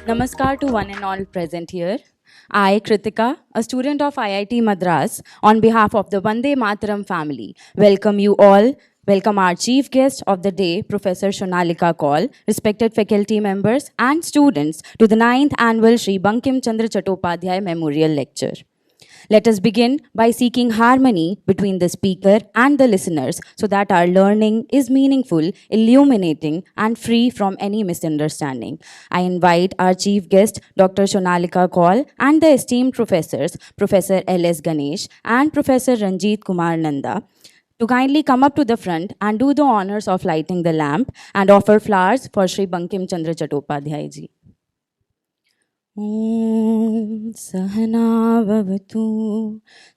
Namaskar to one and all present here. I, Kritika, a student of IIT Madras, on behalf of the Vande Mataram family, welcome you all. Welcome our chief guest of the day, Professor Shonaleeka Kaul, respected faculty members and students to the 9th annual Shri Bankim Chandra Chattopadhyay Memorial Lecture. Let us begin by seeking harmony between the speaker and the listeners so that our learning is meaningful, illuminating, and free from any misunderstanding. I invite our chief guest, Dr. Shonaleeka Kaul, and the esteemed professors, Professor L.S. Ganesh and Professor Ranjit Kumar Nanda, to kindly come up to the front and do the honors of lighting the lamp and offer flowers for Shri Bankim Chandra Chattopadhyay ji. ॐ सहना भवतु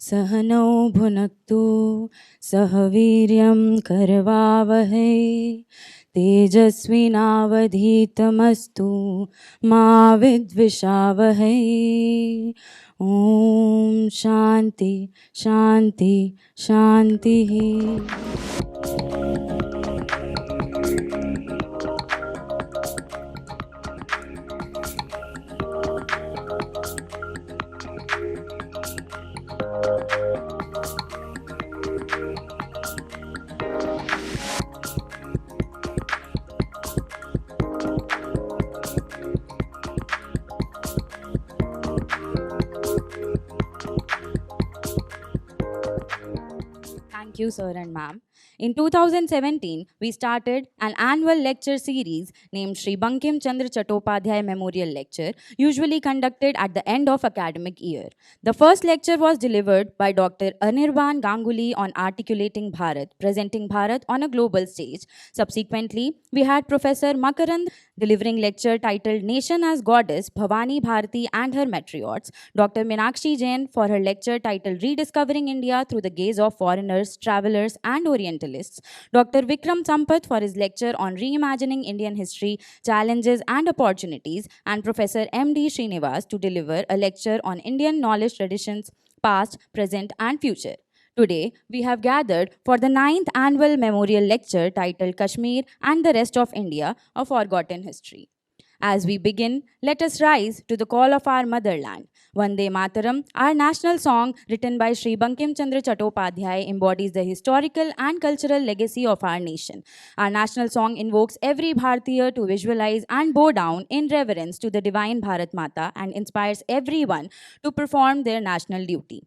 सहनौ भुनक्तु सह वीर्यं करवावहै तेजस्विनावधीतमस्तु मा विद्विषावहै ॐ शान्ति शान्ति शान्तिः. Thank you, sir and ma'am. In 2017, we started an annual lecture series named Shri Bankim Chandra Chattopadhyay Memorial Lecture, usually conducted at the end of academic year. The first lecture was delivered by Dr. Anirban Ganguly on articulating Bharat, presenting Bharat on a global stage. Subsequently, we had Professor Makarand delivering lecture titled Nation as Goddess, Bhavani Bharati and Her Matriots, Dr. Meenakshi Jain for her lecture titled Rediscovering India Through the Gaze of Foreigners, Travelers and Orientalists, Dr. Vikram Sampath for his lecture on Reimagining Indian History, Challenges and Opportunities, and Professor M.D. Srinivas to deliver a lecture on Indian knowledge traditions, past, present and future. Today, we have gathered for the 9th annual memorial lecture titled Kashmir and the Rest of India, A Forgotten History. As we begin, let us rise to the call of our motherland. Vande Mataram, our national song written by Shri Bankim Chandra Chattopadhyay, embodies the historical and cultural legacy of our nation. Our national song invokes every Bharatiya to visualize and bow down in reverence to the divine Bharat Mata and inspires everyone to perform their national duty.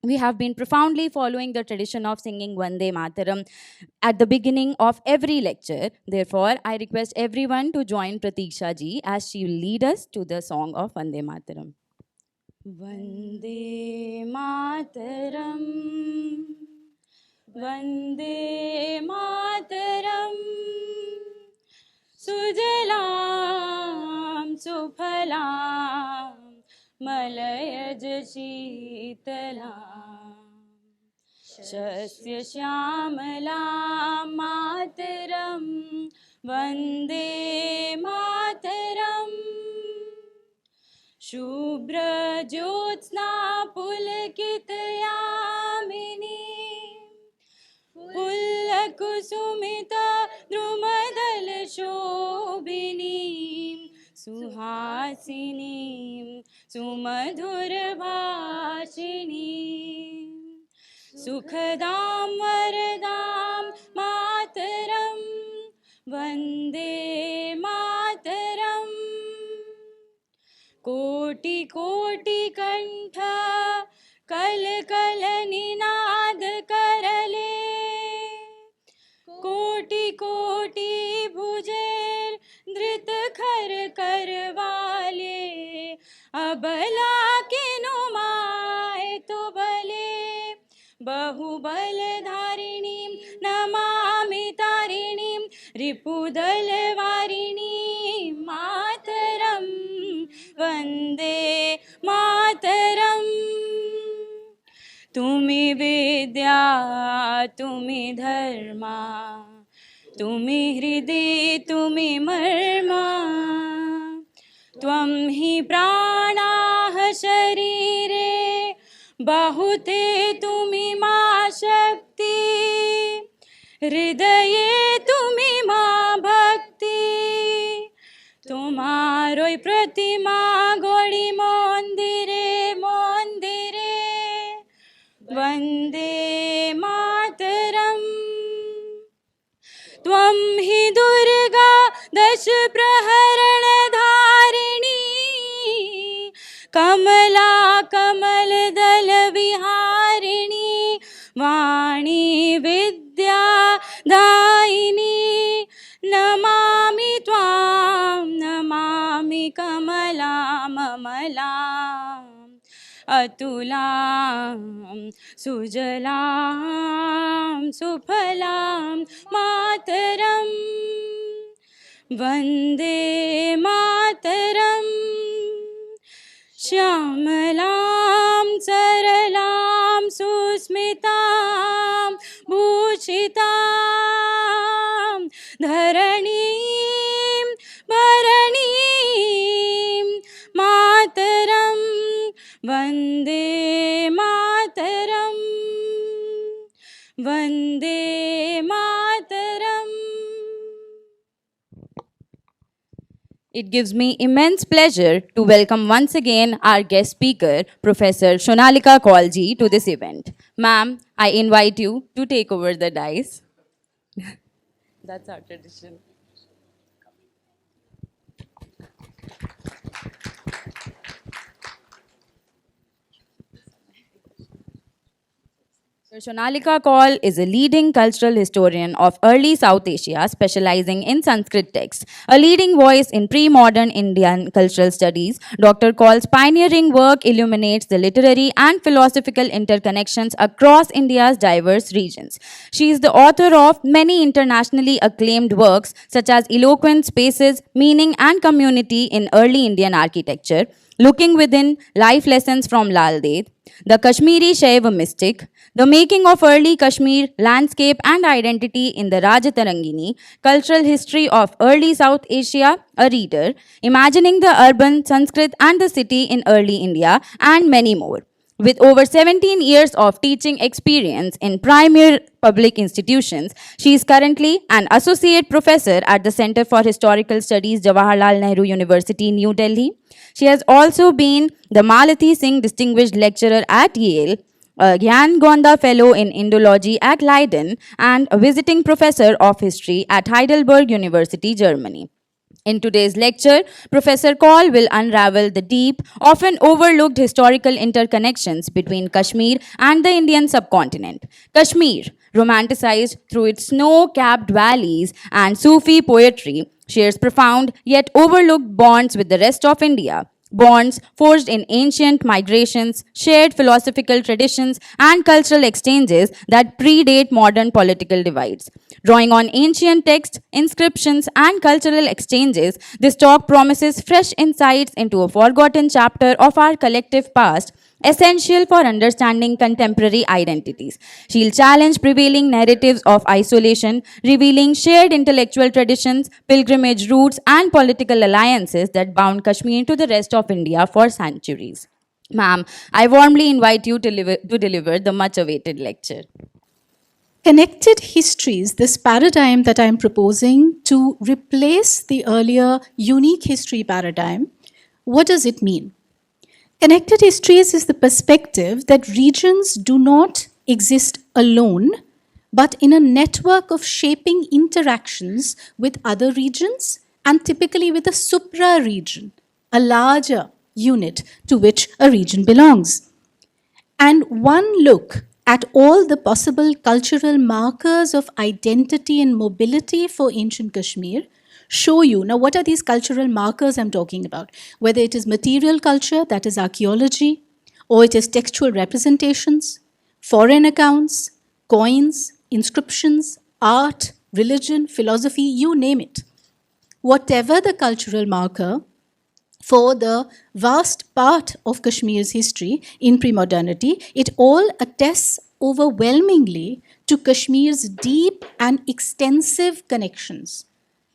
We have been profoundly following the tradition of singing Vande Mataram at the beginning of every lecture. Therefore, I request everyone to join Pratiksha ji as she will lead us to the song of Vande Mataram. Vande Mataram, Vande Mataram, Sujalam Suphalam Malayaj Sheetalam Shasya Shyamalam Mataram Vande Mataram Shubhra Jyotsna Pulakitayamini Pullakusumita Drumadal Shobhini Suhasini Sumadhurabhashini Sukhadam Varadam Mataram Vande Mataram Koti Koti Kantha Kal Kal Ninad Karale Koti Koti Bhujer Dhrit Khar Karwale Abala ke numaye to bale Bahubal dharinim namami tarinim Ripudal varinim Mataram तुम्ही धर्मा, तुम्ही हृदय तुम्ही मर्मा, त्वं हि प्राणाः शरीरे, बहुते तुम्ही मा शक्ति, हृदये तुम्ही मा भक्ति, तुम्हारोय प्रतिमा गोड़ी मंदिरे मंदिरे, वंदे मातरम। त्वं हि दुर्गा दश प्रहरण धारिणी, कमला कमल दल विहारिणी, वाणी विद्या दायिनी, नमामि त्वां नमामि कमलां ममलाम्, अतुलां सुजलां सुफलां मातरं, वन्दे मातरं। श्यामलां सरलां सुस्मितां भूषितां, धरणीं भरणीं मातरं, वन्दे मातरं, Vande Mataram. It gives me immense pleasure to welcome once again our guest speaker, Professor Shonaleeka Kaul ji, to this event. Ma'am, I invite you to take over the dais. That's our tradition. Shonaleeka Kaul is a leading cultural historian of early South Asia, specializing in Sanskrit texts. A leading voice in pre-modern Indian cultural studies, Dr. Kaul's pioneering work illuminates the literary and philosophical interconnections across India's diverse regions. She is the author of many internationally acclaimed works, such as Eloquent Spaces, Meaning and Community in Early Indian Architecture, Looking Within, Life Lessons from Lal Ded, The Kashmiri Shaiva Mystic, The Making of Early Kashmir, Landscape and Identity in the Rajatarangini, Cultural History of Early South Asia, A Reader, Imagining the Urban, Sanskrit and the City in Early India, and many more. With over 17 years of teaching experience in premier public institutions, she is currently an associate professor at the Center for Historical Studies, Jawaharlal Nehru University, New Delhi. She has also been the Malathi Singh Distinguished Lecturer at Yale, a Gyan Gonda Fellow in Indology at Leiden, and a visiting professor of history at Heidelberg University, Germany. In today's lecture, Professor Kaul will unravel the deep, often overlooked historical interconnections between Kashmir and the Indian subcontinent. Kashmir, romanticized through its snow-capped valleys and Sufi poetry, shares profound yet overlooked bonds with the rest of India. Bonds forged in ancient migrations, shared philosophical traditions, and cultural exchanges that predate modern political divides. Drawing on ancient texts, inscriptions, and cultural exchanges, this talk promises fresh insights into a forgotten chapter of our collective past, essential for understanding contemporary identities. She'll challenge prevailing narratives of isolation, revealing shared intellectual traditions, pilgrimage routes, and political alliances that bound Kashmir to the rest of India for centuries. Ma'am, I warmly invite you to deliver the much-awaited lecture. Connected histories, this paradigm that I'm proposing to replace the earlier unique history paradigm, what does it mean? Connected histories is the perspective that regions do not exist alone, but in a network of shaping interactions with other regions and typically with a supra-region, a larger unit to which a region belongs. And one look at all the possible cultural markers of identity and mobility for ancient Kashmir show you, now what are these cultural markers I'm talking about? Whether it is material culture, that is archaeology, or it is textual representations, foreign accounts, coins, inscriptions, art, religion, philosophy, you name it. Whatever the cultural marker, for the vast part of Kashmir's history in pre-modernity, it all attests overwhelmingly to Kashmir's deep and extensive connections.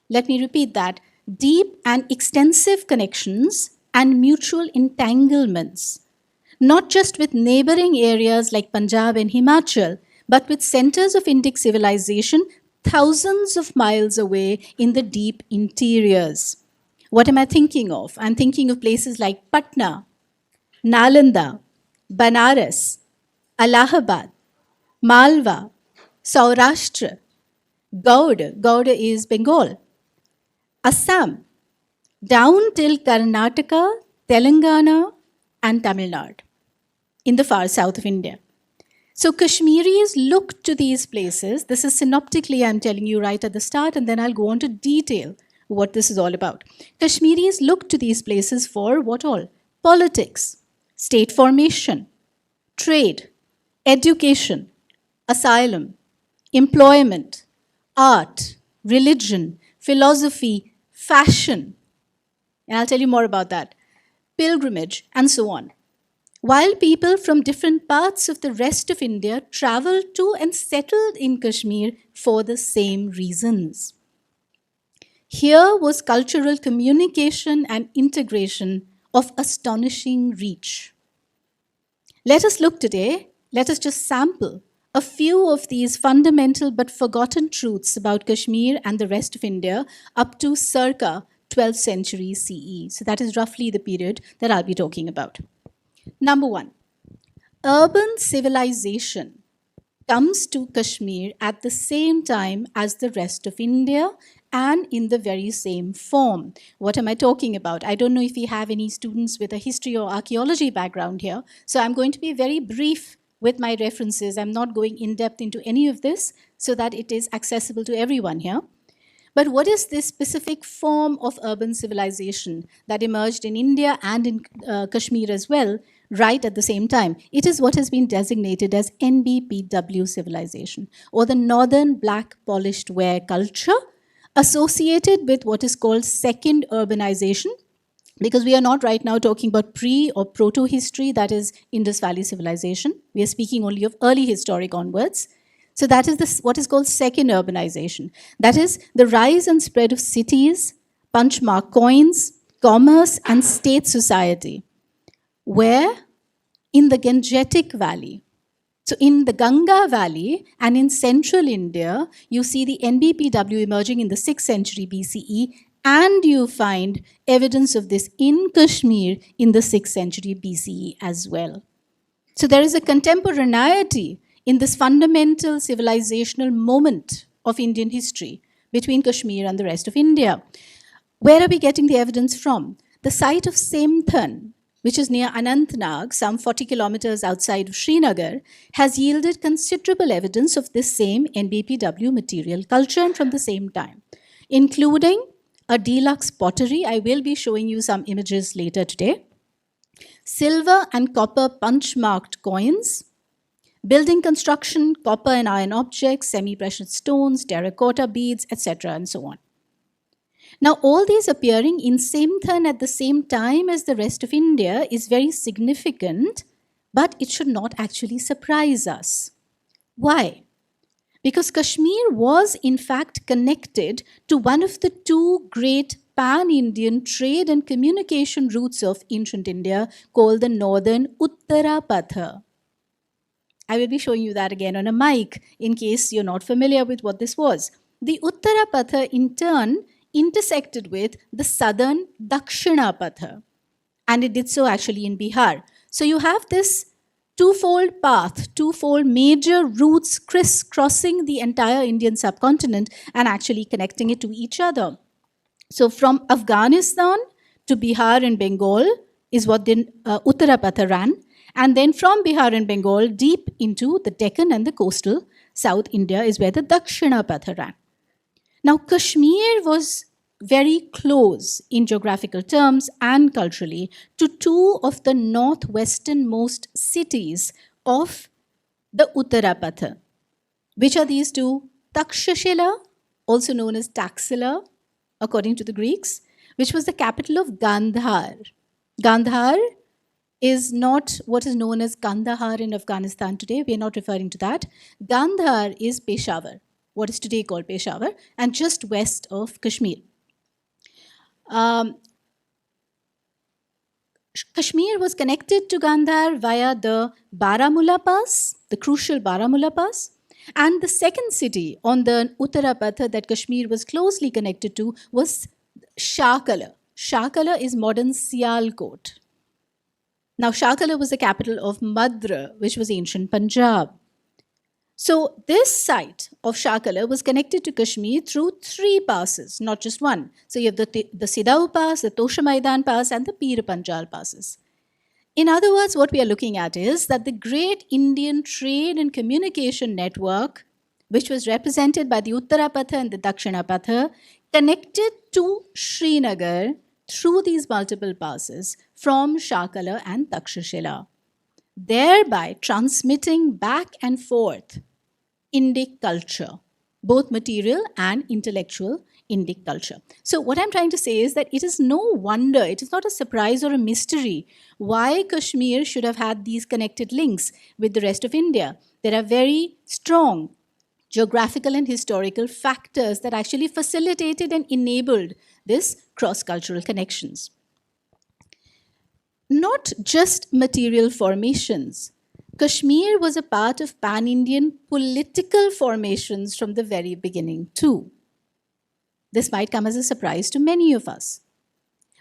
Let me repeat that: deep and extensive connections and mutual entanglements, not just with neighboring areas like Punjab and Himachal, but with centers of Indic civilization thousands of miles away in the deep interiors. What am I thinking of? I'm thinking of places like Patna, Nalanda, Banaras, Allahabad, Malwa, Saurashtra, Gauda is Bengal, Assam, down till Karnataka, Telangana, and Tamil Nadu in the far south of India. So Kashmiris look to these places. This is synoptically, I'm telling you right at the start, and then I'll go on to detail what this is all about. Kashmiris look to these places for what all? Politics, state formation, trade, education, asylum, employment, art, religion, philosophy, fashion, and I'll tell you more about that, pilgrimage, and so on. While people from different parts of the rest of India traveled to and settled in Kashmir for the same reasons. Here was cultural communication and integration of astonishing reach. Let us look today, let us just sample a few of these fundamental but forgotten truths about Kashmir and the rest of India up to circa 12th century CE. So that is roughly the period that I'll be talking about. Number one, urban civilization comes to Kashmir at the same time as the rest of India and in the very same form. What am I talking about? I don't know if we have any students with a history or archaeology background here, so I'm going to be very brief with my references. I'm not going in depth into any of this so that it is accessible to everyone here. But what is this specific form of urban civilization that emerged in India and in Kashmir as well, right at the same time? It is what has been designated as NBPW civilization, or the Northern Black Polished Ware culture, associated with what is called second urbanization, because we are not right now talking about pre or proto-history, that is Indus Valley civilization. We are speaking only of early historic onwards. So that is what is called second urbanization. That is the rise and spread of cities, punchmark coins, commerce, and state society. Where? In the Gangetic Valley. So in the Ganga Valley and in central India, you see the NBPW emerging in the 6th century BCE, and you find evidence of this in Kashmir in the 6th century BCE as well. So there is a contemporaneity in this fundamental civilizational moment of Indian history between Kashmir and the rest of India. Where are we getting the evidence from? The site of Semthan, which is near Anantnag, some 40 kilometers outside of Srinagar, has yielded considerable evidence of this same NBPW material culture and from the same time, including a deluxe pottery. I will be showing you some images later today. Silver and copper punch-marked coins, building construction, copper and iron objects, semi-precious stones, terracotta beads, etc., and so on. Now, all these appearing in Semthan at the same time as the rest of India is very significant, but it should not actually surprise us. Why? Because Kashmir was in fact connected to one of the two great pan-Indian trade and communication routes of ancient India called the Northern Uttarapatha. I will be showing you that again on a mic in case you're not familiar with what this was. The Uttarapatha in turn intersected with the southern Dakshinapatha, and it did so actually in Bihar. So you have this twofold path, twofold major routes crisscrossing the entire Indian subcontinent and actually connecting it to each other. So from Afghanistan to Bihar and Bengal is what the Uttarapatha ran, and then from Bihar and Bengal deep into the Deccan and the coastal South India is where the Dakshinapatha ran. Now, Kashmir was very close in geographical terms and culturally to two of the northwesternmost cities of the Uttarapatha. Which are these two? Takshashila, also known as Taxila, according to the Greeks, which was the capital of Gandhar. Gandhar is not what is known as Kandahar in Afghanistan today. We are not referring to that. Gandhar is Peshawar, what is today called Peshawar, and just west of Kashmir. Um, Kashmir was connected to Gandhar via the Baramulla Pass, the crucial Baramulla Pass. And the second city on the Uttarapatha that Kashmir was closely connected to was Shakala. Shakala is modern Sialkot. Now, Shakala was the capital of Madra, which was ancient Punjab. So, this site of Shakala was connected to Kashmir through 3 passes, not just one. So, you have the Sidau Pass, the Tosha Maidan Pass, and the Pir Panjal passes. In other words, what we are looking at is that the great Indian trade and communication network, which was represented by the Uttarapatha and the Dakshinapatha, connected to Srinagar through these multiple passes from Shakala and Takshashila, thereby transmitting back and forth Indic culture, both material and intellectual Indic culture. So, what I'm trying to say is that it is no wonder, it is not a surprise or a mystery why Kashmir should have had these connected links with the rest of India. There are very strong geographical and historical factors that actually facilitated and enabled this cross-cultural connections. Not just material formations. Kashmir was a part of pan-Indian political formations from the very beginning too. This might come as a surprise to many of us.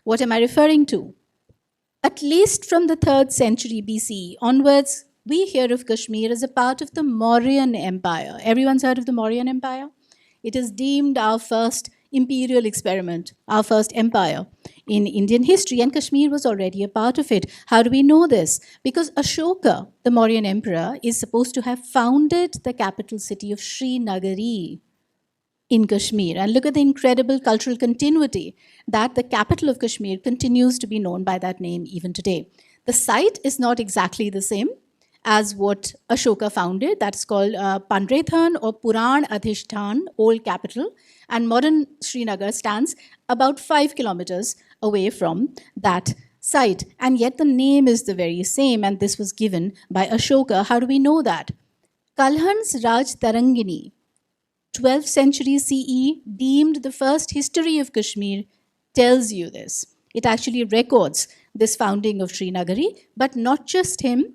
What am I referring to? At least from the 3rd century BCE onwards, we hear of Kashmir as a part of the Mauryan Empire. Everyone's heard of the Mauryan Empire? It is deemed our first imperial experiment, our first empire in Indian history, and Kashmir was already a part of it. How do we know this? Because Ashoka, the Mauryan emperor, is supposed to have founded the capital city of Srinagar in Kashmir. And look at the incredible cultural continuity that the capital of Kashmir continues to be known by that name even today. The site is not exactly the same as what Ashoka founded. That's called Pandrethan or Puran Adhishtan, old capital. And modern Srinagar stands about 5 kilometers away from that site. And yet the name is the very same, and this was given by Ashoka. How do we know that? Kalhan's Raj Tarangini, 12th century CE, deemed the first history of Kashmir, tells you this. It actually records this founding of Srinagari, but not just him.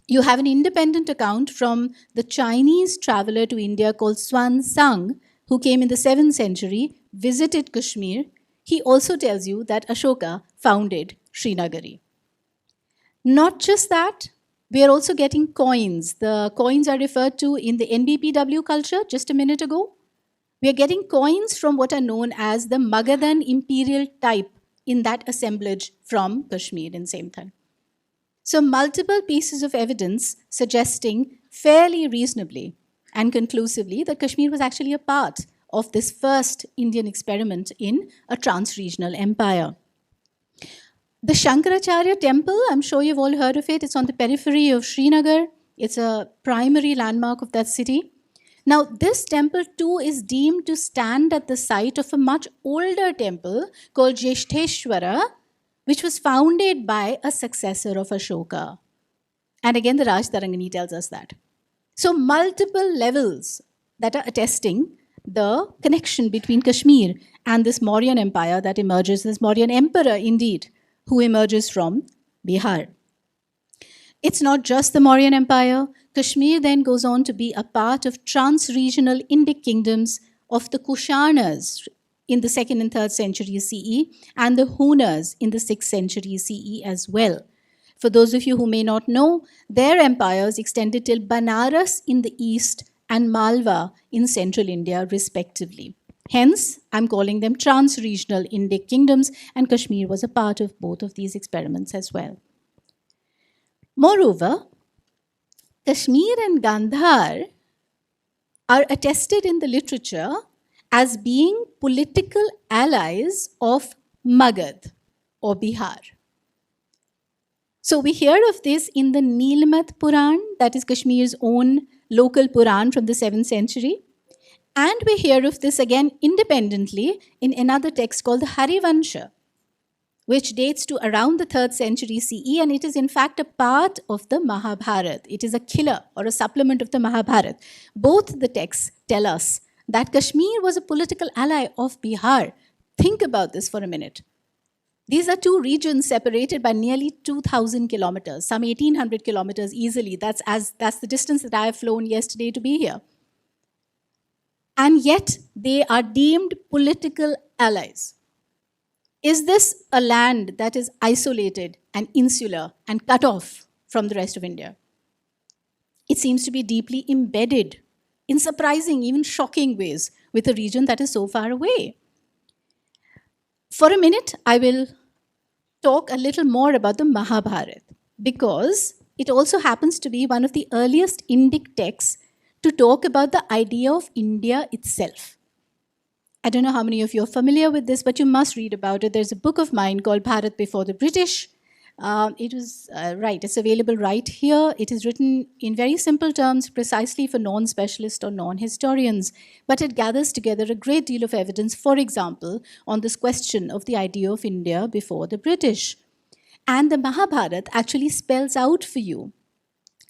You have an independent account from the Chinese traveler to India called Xuan Sang, who came in the 7th century, visited Kashmir. He also tells you that Ashoka founded Srinagari. Not just that, we are also getting coins. The coins are referred to in the NBPW culture just a minute ago. We are getting coins from what are known as the Magadhan imperial type in that assemblage from Kashmir in same time. So multiple pieces of evidence suggesting fairly reasonably and conclusively that Kashmir was actually a part of this first Indian experiment in a trans-regional empire. The Shankaracharya temple, I'm sure you've all heard of it. It's on the periphery of Srinagar. It's a primary landmark of that city. Now, this temple too is deemed to stand at the site of a much older temple called Jeshteshwara, which was founded by a successor of Ashoka. And again, the Raj Tarangani tells us that. So, multiple levels that are attesting the connection between Kashmir and this Mauryan empire that emerges, this Mauryan emperor indeed, who emerges from Bihar. It's not just the Mauryan Empire. Kashmir then goes on to be a part of trans-regional Indic kingdoms of the Kushanas in the 2nd and 3rd century CE and the Hunas in the 6th century CE as well. For those of you who may not know, their empires extended till Banaras in the east and Malwa in central India respectively. Hence, I'm calling them trans-regional Indic kingdoms, and Kashmir was a part of both of these experiments as well. Moreover, Kashmir and Gandhar are attested in the literature as being political allies of Magad or Bihar. So we hear of this in the Nilmat Puran, that is Kashmir's own local Puran from the 7th century. And we hear of this again independently in another text called the Harivansha. which dates to around the 3rd century CE, and it is in fact a part of the Mahabharata. It is a killer or a supplement of the Mahabharata. Both the texts tell us that Kashmir was a political ally of Bihar. Think about this for a minute. These are two regions separated by nearly 2,000 kilometers, some 1,800 kilometers easily. That's the distance that I have flown yesterday to be here. And yet, they are deemed political allies. Is this a land that is isolated and insular and cut off from the rest of India? It seems to be deeply embedded in surprising, even shocking ways with a region that is so far away. For a minute, I will talk a little more about the Mahabharata because it also happens to be one of the earliest Indic texts to talk about the idea of India itself. I don't know how many of you are familiar with this, but you must read about it. There's a book of mine called Bharat Before the British. It's available right here. It is written in very simple terms, precisely for non-specialists or non-historians, but it gathers together a great deal of evidence, for example, on this question of the idea of India before the British. And the Mahabharata actually spells out for you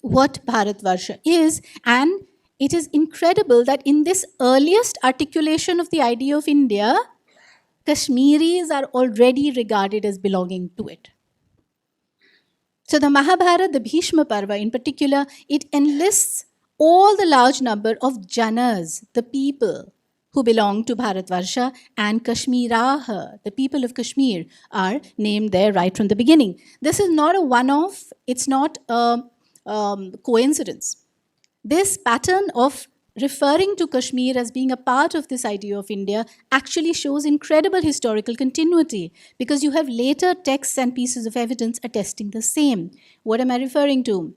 what Bharatvarsha is, and it is incredible that in this earliest articulation of the idea of India, Kashmiris are already regarded as belonging to it. So the Mahabharata, the Bhishma Parva in particular, it enlists all the large number of Janas, the people who belong to Bharatvarsha, and Kashmiraha, the people of Kashmir, are named there right from the beginning. This is not a one-off, it's not a coincidence. This pattern of referring to Kashmir as being a part of this idea of India actually shows incredible historical continuity because you have later texts and pieces of evidence attesting the same. What am I referring to?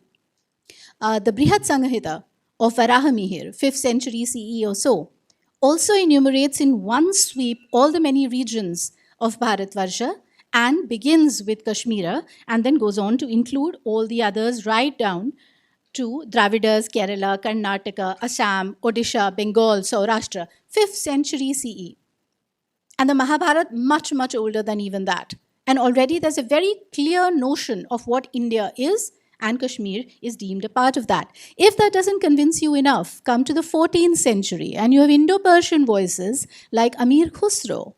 The Brihat Sanghita of Varahamihir, 5th century CE or so, also enumerates in one sweep all the many regions of Bharatvarsha and begins with Kashmira and then goes on to include all the others right down to Dravidas, Kerala, Karnataka, Assam, Odisha, Bengal, Saurashtra, 5th century CE. And the Mahabharata, much, much older than even that. And already there's a very clear notion of what India is, and Kashmir is deemed a part of that. If that doesn't convince you enough, come to the 14th century, and you have Indo-Persian voices like Amir Khusro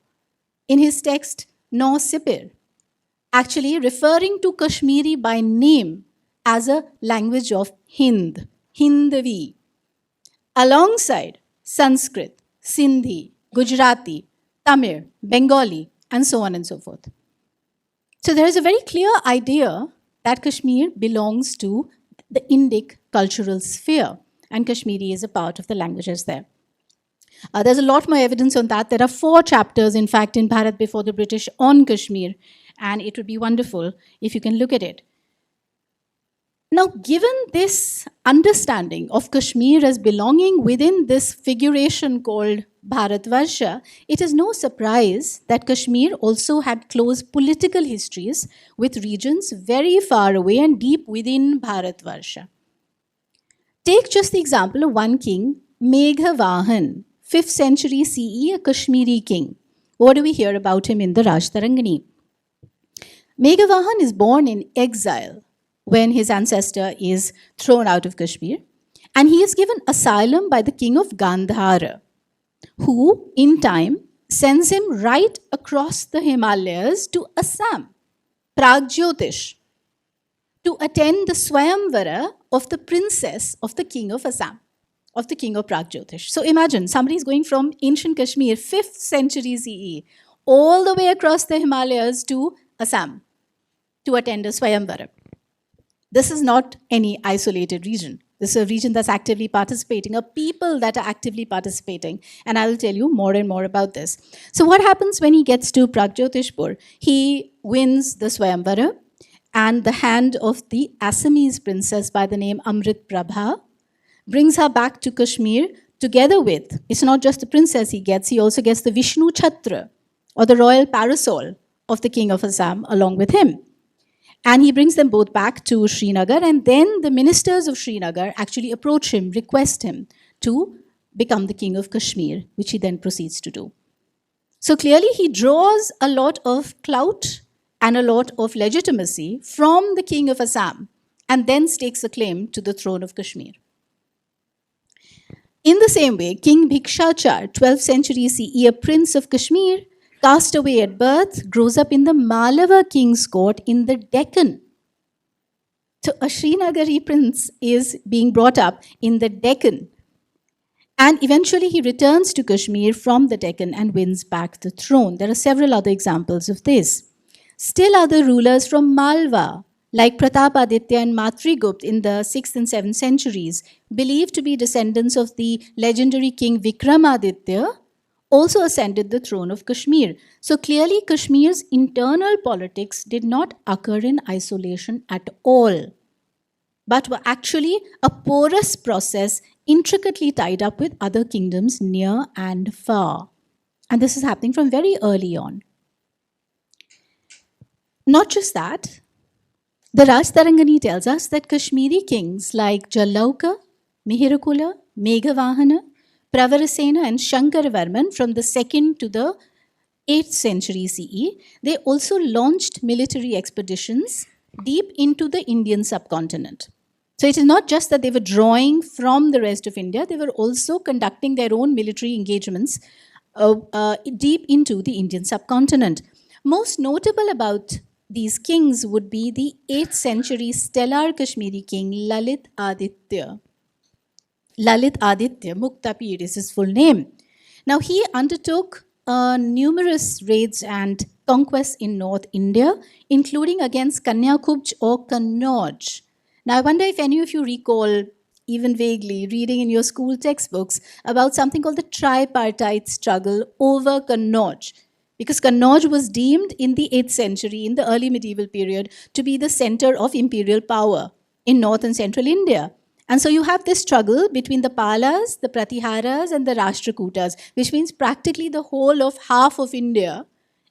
in his text No Sipir, actually referring to Kashmiri by name as a language of Hind, Hindavi, alongside Sanskrit, Sindhi, Gujarati, Tamil, Bengali, and so on and so forth. So there is a very clear idea that Kashmir belongs to the Indic cultural sphere, and Kashmiri is a part of the languages there. There's a lot more evidence on that. There are 4 chapters, in fact, in Bharat Before the British on Kashmir, and it would be wonderful if you can look at it. Now, given this understanding of Kashmir as belonging within this figuration called Bharatvarsha, it is no surprise that Kashmir also had close political histories with regions very far away and deep within Bharatvarsha. Take just the example of one king, Meghavāhan, 5th century CE, a Kashmiri king. What do we hear about him in the Rajtarangani? Meghavāhan is born in exile when his ancestor is thrown out of Kashmir, and he is given asylum by the king of Gandhara, who, in time, sends him right across the Himalayas to Assam, Pragjyotish, to attend the Swayamvara of the princess of the king of Assam, of the king of Pragjyotish. So imagine, somebody is going from ancient Kashmir, 5th century CE, all the way across the Himalayas to Assam to attend a Swayamvara. This is not any isolated region. This is a region that's actively participating, a people that are actively participating. And I will tell you more and more about this. So what happens when he gets to Pragjyotishpur? He wins the Swayamvara, and the hand of the Assamese princess by the name Amrit Prabha brings her back to Kashmir together with, it's not just the princess he also gets the Vishnu Chhatra, or the royal parasol of the king of Assam along with him. And he brings them both back to Srinagar, and then the ministers of Srinagar actually approach him, request him to become the king of Kashmir, which he then proceeds to do. So clearly he draws a lot of clout and a lot of legitimacy from the king of Assam, and then stakes a claim to the throne of Kashmir. In the same way, King Bhikshachar, 12th century CE, a prince of Kashmir, cast away at birth, grows up in the Malava king's court in the Deccan. So a Srinagari prince is being brought up in the Deccan. And eventually he returns to Kashmir from the Deccan and wins back the throne. There are several other examples of this. Still other rulers from Malwa, like Pratapaditya and Matrigupt in the 6th and 7th centuries, believed to be descendants of the legendary king Vikramaditya, also ascended the throne of Kashmir. So clearly Kashmir's internal politics did not occur in isolation at all, but were actually a porous process intricately tied up with other kingdoms near and far. And this is happening from very early on. Not just that, the Rajtarangani tells us that Kashmiri kings like Jalauka, Mihirakula, Meghavahana, Pravarasena and Shankaravarman from the 2nd to the 8th century CE, they also launched military expeditions deep into the Indian subcontinent. So it is not just that they were drawing from the rest of India, they were also conducting their own military engagements deep into the Indian subcontinent. Most notable about these kings would be the 8th century stellar Kashmiri king Lalit Aditya. Lalit Aditya Muktapir is his full name. Now he undertook numerous raids and conquests in North India, including against Kanyakubj or Kannauj. Now I wonder if any of you recall, even vaguely, reading in your school textbooks about something called the tripartite struggle over Kannauj. Because Kannauj was deemed in the 8th century, in the early medieval period, to be the center of imperial power in north and central India. And so you have this struggle between the Palas, the Pratiharas, and the Rashtrakutas, which means practically the whole of half of India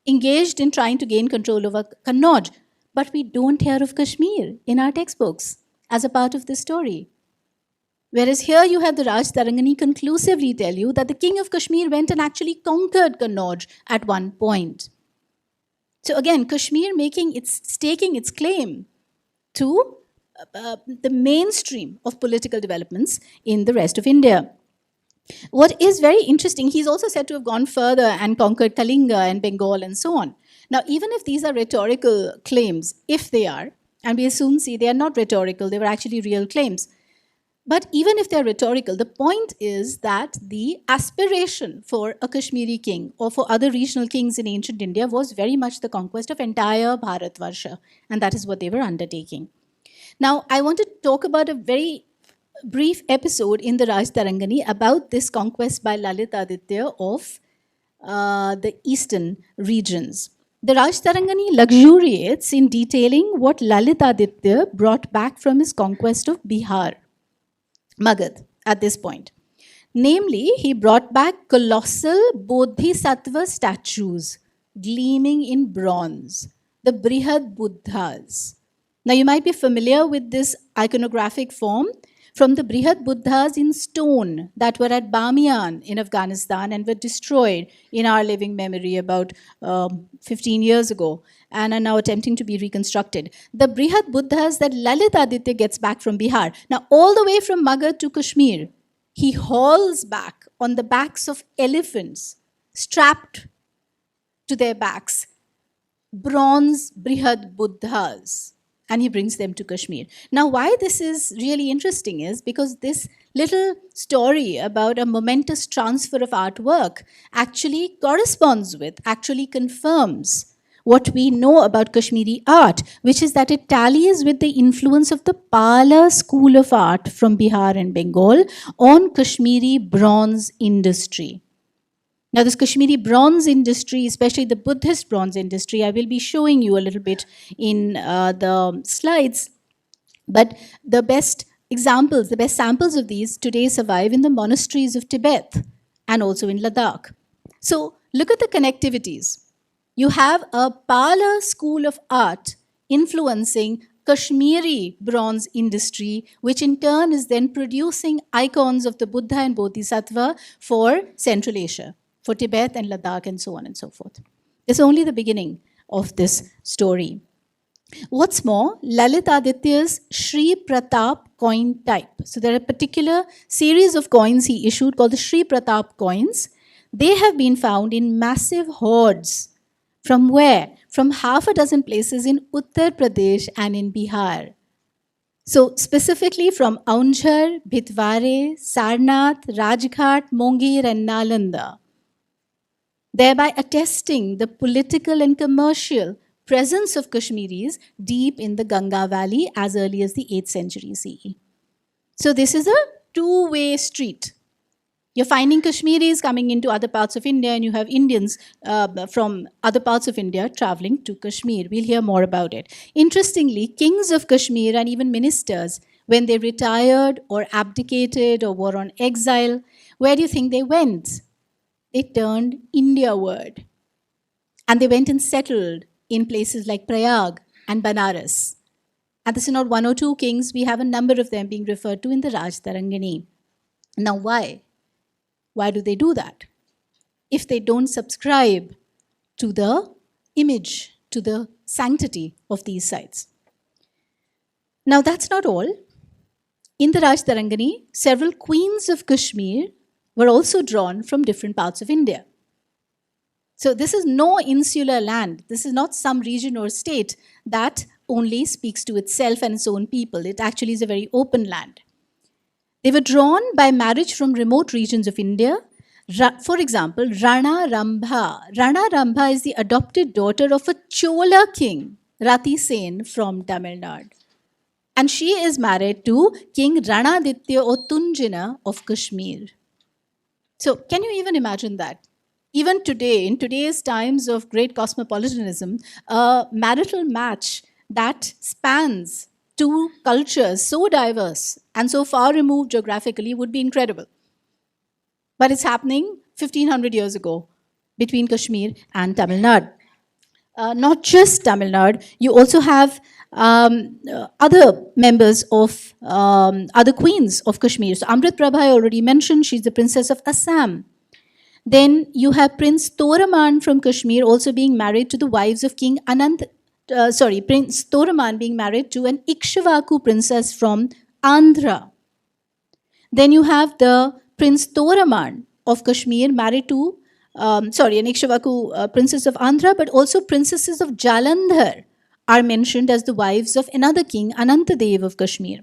engaged in trying to gain control over Kannauj. But we don't hear of Kashmir in our textbooks as a part of this story. Whereas here you have the Rajtarangani conclusively tell you that the king of Kashmir went and actually conquered Kannauj at one point. So again, Kashmir staking its claim to the mainstream of political developments in the rest of India. What is very interesting, he's also said to have gone further and conquered Kalinga and Bengal and so on. Now, even if these are rhetorical claims, if they are, and we soon see they are not rhetorical, they were actually real claims. But even if they're rhetorical, the point is that the aspiration for a Kashmiri king or for other regional kings in ancient India was very much the conquest of entire Bharatvarsha, and that is what they were undertaking. Now, I want to talk about a very brief episode in the Rajtarangani about this conquest by Lalit Aditya of the eastern regions. The Rajtarangani luxuriates in detailing what Lalit Aditya brought back from his conquest of Bihar, Magad, at this point. Namely, he brought back colossal Bodhisattva statues gleaming in bronze, the Brihad Buddhas. Now, you might be familiar with this iconographic form from the Brihad Buddhas in stone that were at Bamiyan in Afghanistan and were destroyed in our living memory about 15 years ago and are now attempting to be reconstructed. The Brihad Buddhas that Lalit Aditya gets back from Bihar. Now, all the way from Magad to Kashmir, he hauls back on the backs of elephants, strapped to their backs, bronze Brihad Buddhas. And he brings them to Kashmir. Now, why this is really interesting is because this little story about a momentous transfer of artwork actually corresponds with, actually confirms what we know about Kashmiri art, which is that it tallies with the influence of the Pala school of art from Bihar and Bengal on Kashmiri bronze industry. Now, this Kashmiri bronze industry, especially the Buddhist bronze industry, I will be showing you a little bit in the slides. But the best examples, the best samples of these today survive in the monasteries of Tibet and also in Ladakh. So look at the connectivities. You have a Pala school of art influencing Kashmiri bronze industry, which in turn is then producing icons of the Buddha and Bodhisattva for Central Asia, for Tibet and Ladakh and so on and so forth. This is only the beginning of this story. What's more, Lalit Aditya's Shri Pratap coin type. So there are a particular series of coins he issued called the Shri Pratap coins. They have been found in massive hoards. From where? From half a dozen places in Uttar Pradesh and in Bihar. So specifically from Aunjhar, Bhitware, Sarnath, Rajghat, Mongir and Nalanda, thereby attesting the political and commercial presence of Kashmiris deep in the Ganga Valley as early as the 8th century CE. So this is a two-way street. You're finding Kashmiris coming into other parts of India, and you have Indians from other parts of India traveling to Kashmir. We'll hear more about it. Interestingly, kings of Kashmir and even ministers, when they retired or abdicated or were on exile, where do you think they went? They turned Indiaward. And they went and settled in places like Prayag and Banaras. And this is not one or two kings, we have a number of them being referred to in the Raj Tarangani. Now, why? Why do they do that? If they don't subscribe to the image, to the sanctity of these sites. Now, that's not all. In the Raj Tarangani, several queens of Kashmir were also drawn from different parts of India. So this is no insular land. This is not some region or state that only speaks to itself and its own people. It actually is a very open land. They were drawn by marriage from remote regions of India. For example, Rana Rambha. Rana Rambha is the adopted daughter of a Chola king, Rati Sen from Tamil Nadu. And she is married to King Ranaditya or Tunjina of Kashmir. So can you even imagine that? Even today, in today's times of great cosmopolitanism, a marital match that spans two cultures so diverse and so far removed geographically would be incredible. But it's happening 1500 years ago between Kashmir and Tamil Nadu. Not just Tamil Nadu, you also have other members of other queens of Kashmir. So Amrit Prabha I already mentioned, she's the princess of Assam. Then you have Prince Toraman from Kashmir also being married to the wives of King Prince Toraman being married to an Ikshvaku princess from Andhra. Then you have the Prince Toraman of Kashmir married to, an Ikshvaku princess of Andhra, but also princesses of Jalandhar are mentioned as the wives of another king, Anantadev of Kashmir.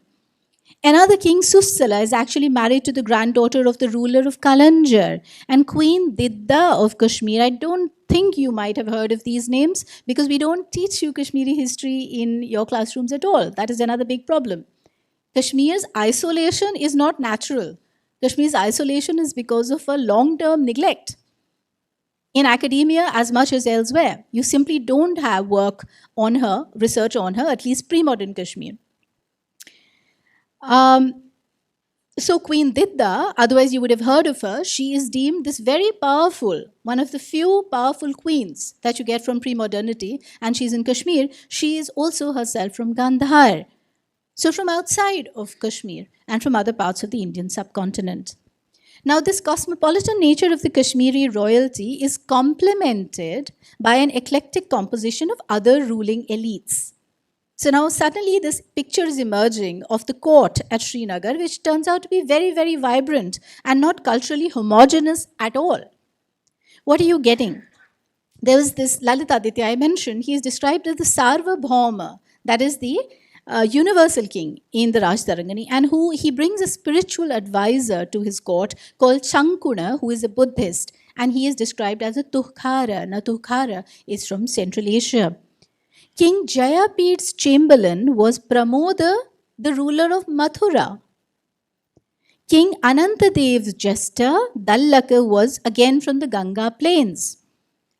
Another king, Sussala, is actually married to the granddaughter of the ruler of Kalanjar. And Queen Didda of Kashmir, I don't think you might have heard of these names because we don't teach you Kashmiri history in your classrooms at all. That is another big problem. Kashmir's isolation is not natural. Kashmir's isolation is because of a long-term neglect. In academia, as much as elsewhere, you simply don't have work on her, research on her, at least pre-modern Kashmir. So Queen Didda, otherwise you would have heard of her, she is deemed this very powerful, one of the few powerful queens that you get from pre-modernity, and she's in Kashmir. She is also herself from Gandhar, so from outside of Kashmir and from other parts of the Indian subcontinent. Now, this cosmopolitan nature of the Kashmiri royalty is complemented by an eclectic composition of other ruling elites. So now suddenly this picture is emerging of the court at Srinagar, which turns out to be very, very vibrant and not culturally homogeneous at all. What are you getting? There was this Lalit Aditya I mentioned. He is described as the Sarvabhauma, that is the universal king in the Raj Tarangani, and who he brings a spiritual advisor to his court called Chankuna, who is a Buddhist, and he is described as a Tukhara. Now Tukhara is from Central Asia. King Jayapeet's chamberlain was Pramoda, the ruler of Mathura. King Anantadev's jester, Dallaka, was again from the Ganga plains.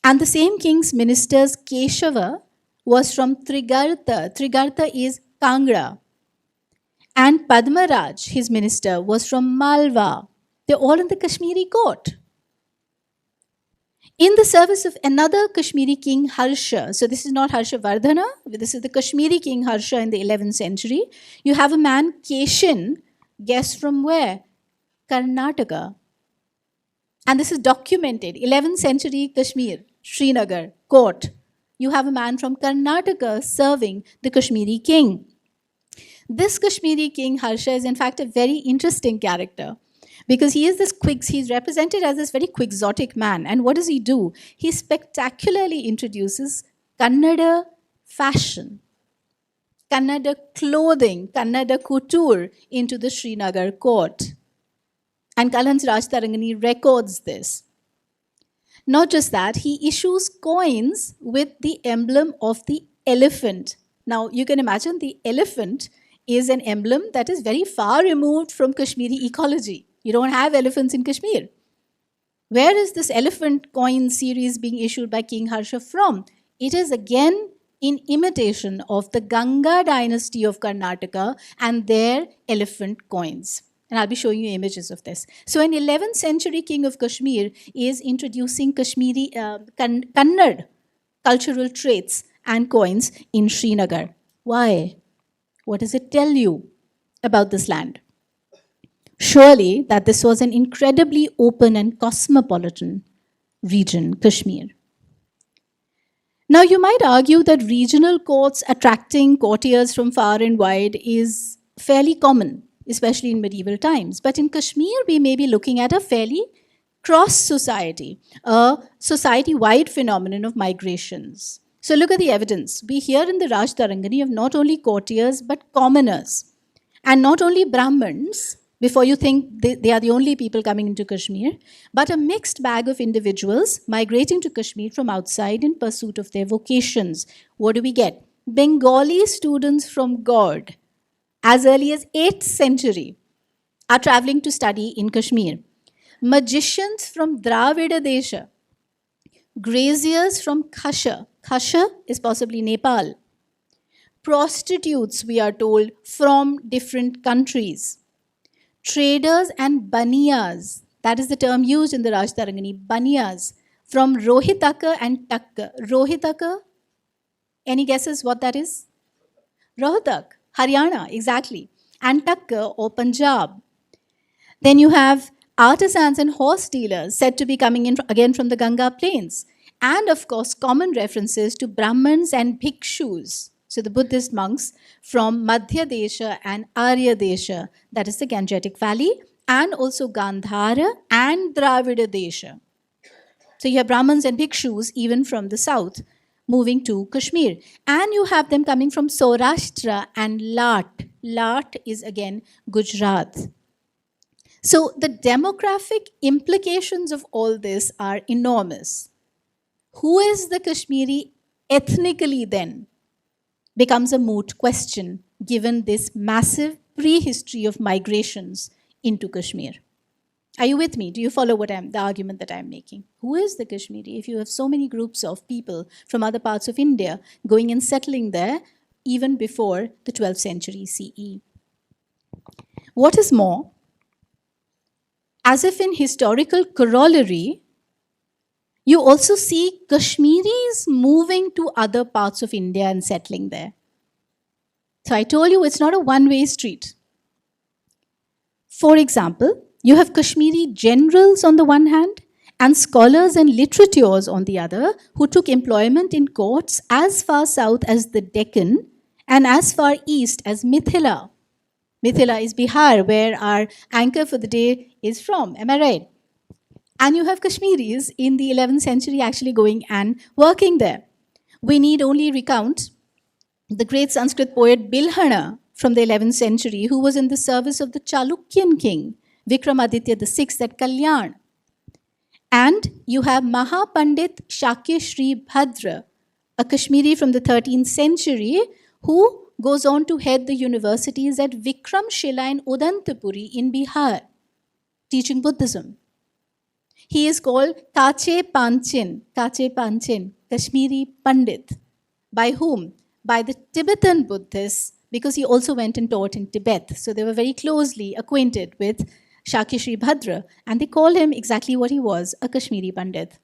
And the same king's minister's Keshava was from Trigarta. Trigarta is Kangra. And Padmaraj, his minister, was from Malwa. They're all in the Kashmiri court. In the service of another Kashmiri king, Harsha, so this is not Harsha Vardhana, this is the Kashmiri king Harsha in the 11th century, you have a man, Keshin, guess from where? Karnataka. And this is documented, 11th century Kashmir, Srinagar, court. You have a man from Karnataka serving the Kashmiri king. This Kashmiri king, Harsha, is in fact a very interesting character because he's represented as this very quixotic man. And what does he do? He spectacularly introduces Kannada fashion, Kannada clothing, Kannada couture into the Srinagar court. And Kalhan's Rajtarangani records this. Not just that, he issues coins with the emblem of the elephant. Now, you can imagine the elephant is an emblem that is very far removed from Kashmiri ecology. You don't have elephants in Kashmir. Where is this elephant coin series being issued by King Harsha from? It is again in imitation of the Ganga dynasty of Karnataka and their elephant coins. And I'll be showing you images of this. So an 11th century king of Kashmir is introducing Kashmiri Kannad cultural traits and coins in Srinagar. Why? What does it tell you about this land? Surely that this was an incredibly open and cosmopolitan region, Kashmir. Now, you might argue that regional courts attracting courtiers from far and wide is fairly common, especially in medieval times. But in Kashmir, we may be looking at a fairly cross society, a society-wide phenomenon of migrations. So look at the evidence. We hear in the Rajtarangani of not only courtiers, but commoners. And not only Brahmins, before you think they are the only people coming into Kashmir, but a mixed bag of individuals migrating to Kashmir from outside in pursuit of their vocations. What do we get? Bengali students from God, as early as 8th century, are traveling to study in Kashmir. Magicians from Dravida Desha, graziers from Khasha. Khasha is possibly Nepal. Prostitutes, we are told, from different countries. Traders and baniyas, that is the term used in the Rajtarangani, baniyas, from Rohitaka and Takka. Rohitaka, any guesses what that is? Rohtak, Haryana, exactly. And Takka or Punjab. Then you have artisans and horse dealers said to be coming in again from the Ganga plains. And of course, common references to Brahmins and Bhikshus. So the Buddhist monks from Madhya Desha and Arya Desha, that is the Gangetic Valley, and also Gandhara and Dravida Desha. So you have Brahmins and Bhikshus even from the south moving to Kashmir. And you have them coming from Saurashtra and Lat. Lat is again Gujarat. So the demographic implications of all this are enormous. Who is the Kashmiri ethnically then? Becomes a moot question given this massive prehistory of migrations into Kashmir. Are you with me? Do you follow the argument that I'm making? Who is the Kashmiri if you have so many groups of people from other parts of India going and settling there even before the 12th century CE? What is more, as if in historical corollary, you also see Kashmiris moving to other parts of India and settling there. So I told you it's not a one-way street. For example, you have Kashmiri generals on the one hand and scholars and literateurs on the other who took employment in courts as far south as the Deccan and as far east as Mithila. Mithila is Bihar, where our anchor for the day is from. Am I right? And you have Kashmiris in the 11th century actually going and working there. We need only recount the great Sanskrit poet Bilhana from the 11th century, who was in the service of the Chalukyan king, Vikramaditya VI at Kalyan. And you have Mahapandit Shri Bhadra, a Kashmiri from the 13th century, who goes on to head the universities at Vikramshila in Udantapuri in Bihar, teaching Buddhism. He is called Kache Panchin, Kashmiri Pandit. By whom? By the Tibetan Buddhists, because he also went and taught in Tibet. So they were very closely acquainted with Shaki Sri Bhadra, and they call him exactly what he was, a Kashmiri Pandit.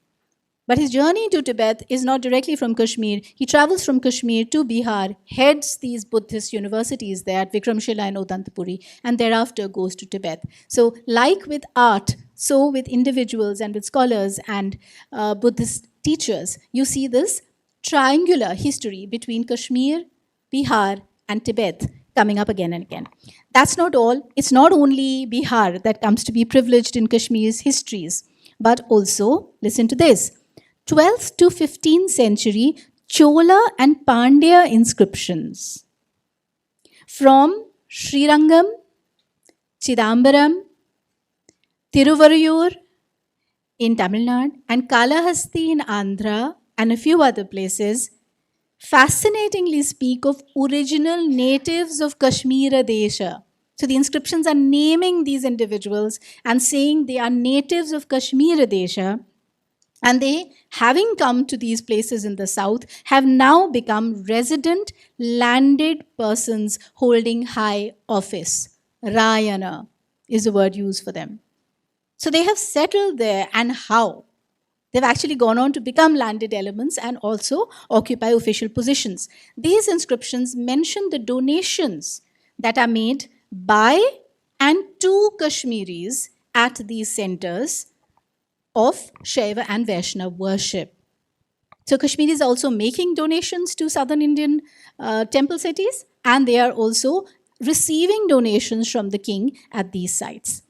But his journey to Tibet is not directly from Kashmir. He travels from Kashmir to Bihar, heads these Buddhist universities there at Vikramshila and Udantapuri, and thereafter goes to Tibet. So like with art, so with individuals and with scholars and Buddhist teachers, you see this triangular history between Kashmir, Bihar, and Tibet coming up again and again. That's not all. It's not only Bihar that comes to be privileged in Kashmir's histories, but also, listen to this, 12th to 15th century Chola and Pandya inscriptions from Srirangam, Chidambaram, Tiruvarayur in Tamil Nadu, and Kalahasti in Andhra, and a few other places, fascinatingly speak of original natives of Kashmira Desha. So the inscriptions are naming these individuals and saying they are natives of Kashmira Desha. And they, having come to these places in the south, have now become resident, landed persons holding high office. Rayana is the word used for them. So they have settled there, and how? They've actually gone on to become landed elements and also occupy official positions. These inscriptions mention the donations that are made by and to Kashmiris at these centers of Shaiva and Vaishnava worship. So Kashmir is also making donations to southern Indian temple cities, and they are also receiving donations from the king at these sites.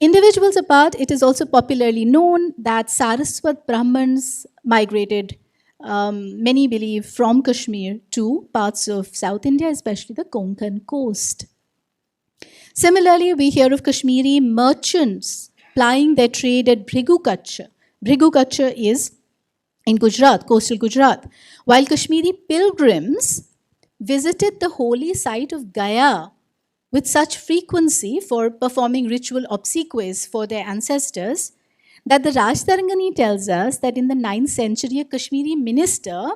Individuals apart, it is also popularly known that Saraswat Brahmins migrated, many believe, from Kashmir to parts of South India, especially the Konkan coast. Similarly, we hear of Kashmiri merchants plying their trade at Bhrigukacha. Bhrigukacha is in Gujarat, coastal Gujarat, while Kashmiri pilgrims visited the holy site of Gaya with such frequency for performing ritual obsequies for their ancestors that the Rajtarangani tells us that in the 9th century, a Kashmiri minister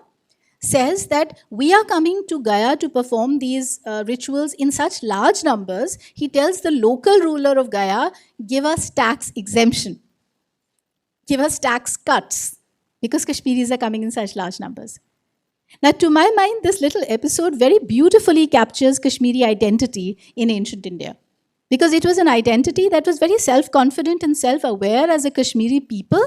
says that we are coming to Gaya to perform these rituals in such large numbers. He tells the local ruler of Gaya, give us tax exemption, give us tax cuts, because Kashmiris are coming in such large numbers. Now, to my mind, this little episode very beautifully captures Kashmiri identity in ancient India, because it was an identity that was very self-confident and self-aware as a Kashmiri people,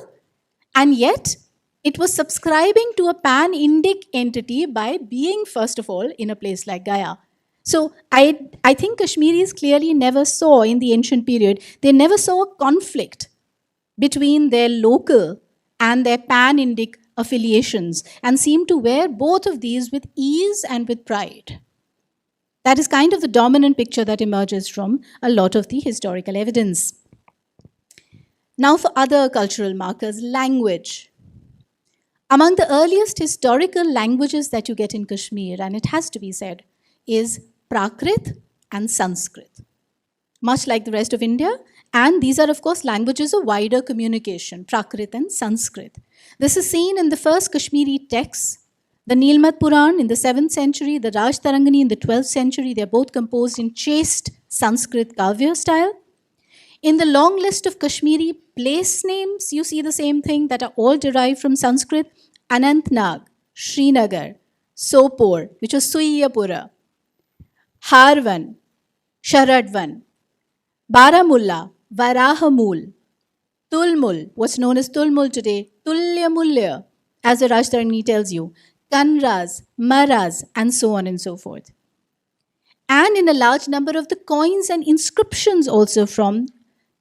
and yet it was subscribing to a pan-Indic entity by being, first of all, in a place like Gaya. So I think Kashmiris clearly never saw, in the ancient period, they never saw a conflict between their local and their pan-Indic affiliations, and seem to wear both of these with ease and with pride. That is kind of the dominant picture that emerges from a lot of the historical evidence. Now for other cultural markers, language. Among the earliest historical languages that you get in Kashmir, and it has to be said, is Prakrit and Sanskrit. Much like the rest of India, and these are, of course, languages of wider communication, Prakrit and Sanskrit. This is seen in the first Kashmiri texts, the Nilmat Puran in the 7th century, the Rajtarangani in the 12th century. They're both composed in chaste Sanskrit Kavya style. In the long list of Kashmiri place names, you see the same thing, that are all derived from Sanskrit. Anantnag, Srinagar, Sopor, which was Suyapura, Harvan, Sharadvan, Baramulla, Varahamul, Tulmul, what's known as Tulmul today, Tulyamulya, as the Rajtarangani tells you, Kanraz, Maraz, and so on and so forth. And in a large number of the coins and inscriptions also from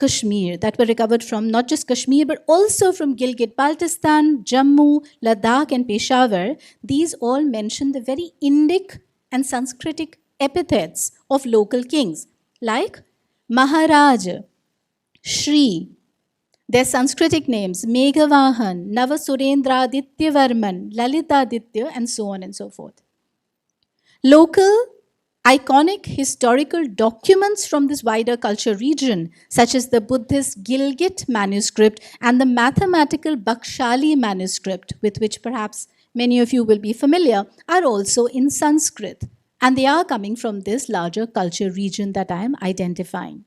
Kashmir that were recovered from not just Kashmir but also from Gilgit-Baltistan, Jammu, Ladakh, and Peshawar, these all mention the very Indic and Sanskritic epithets of local kings like Maharaj, Shri, their Sanskritic names, Meghavahan, Navasurendradityavarman, Lalitaditya, and so on and so forth. Local iconic historical documents from this wider culture region, such as the Buddhist Gilgit manuscript and the mathematical Bakshali manuscript, with which perhaps many of you will be familiar, are also in Sanskrit. And they are coming from this larger culture region that I am identifying.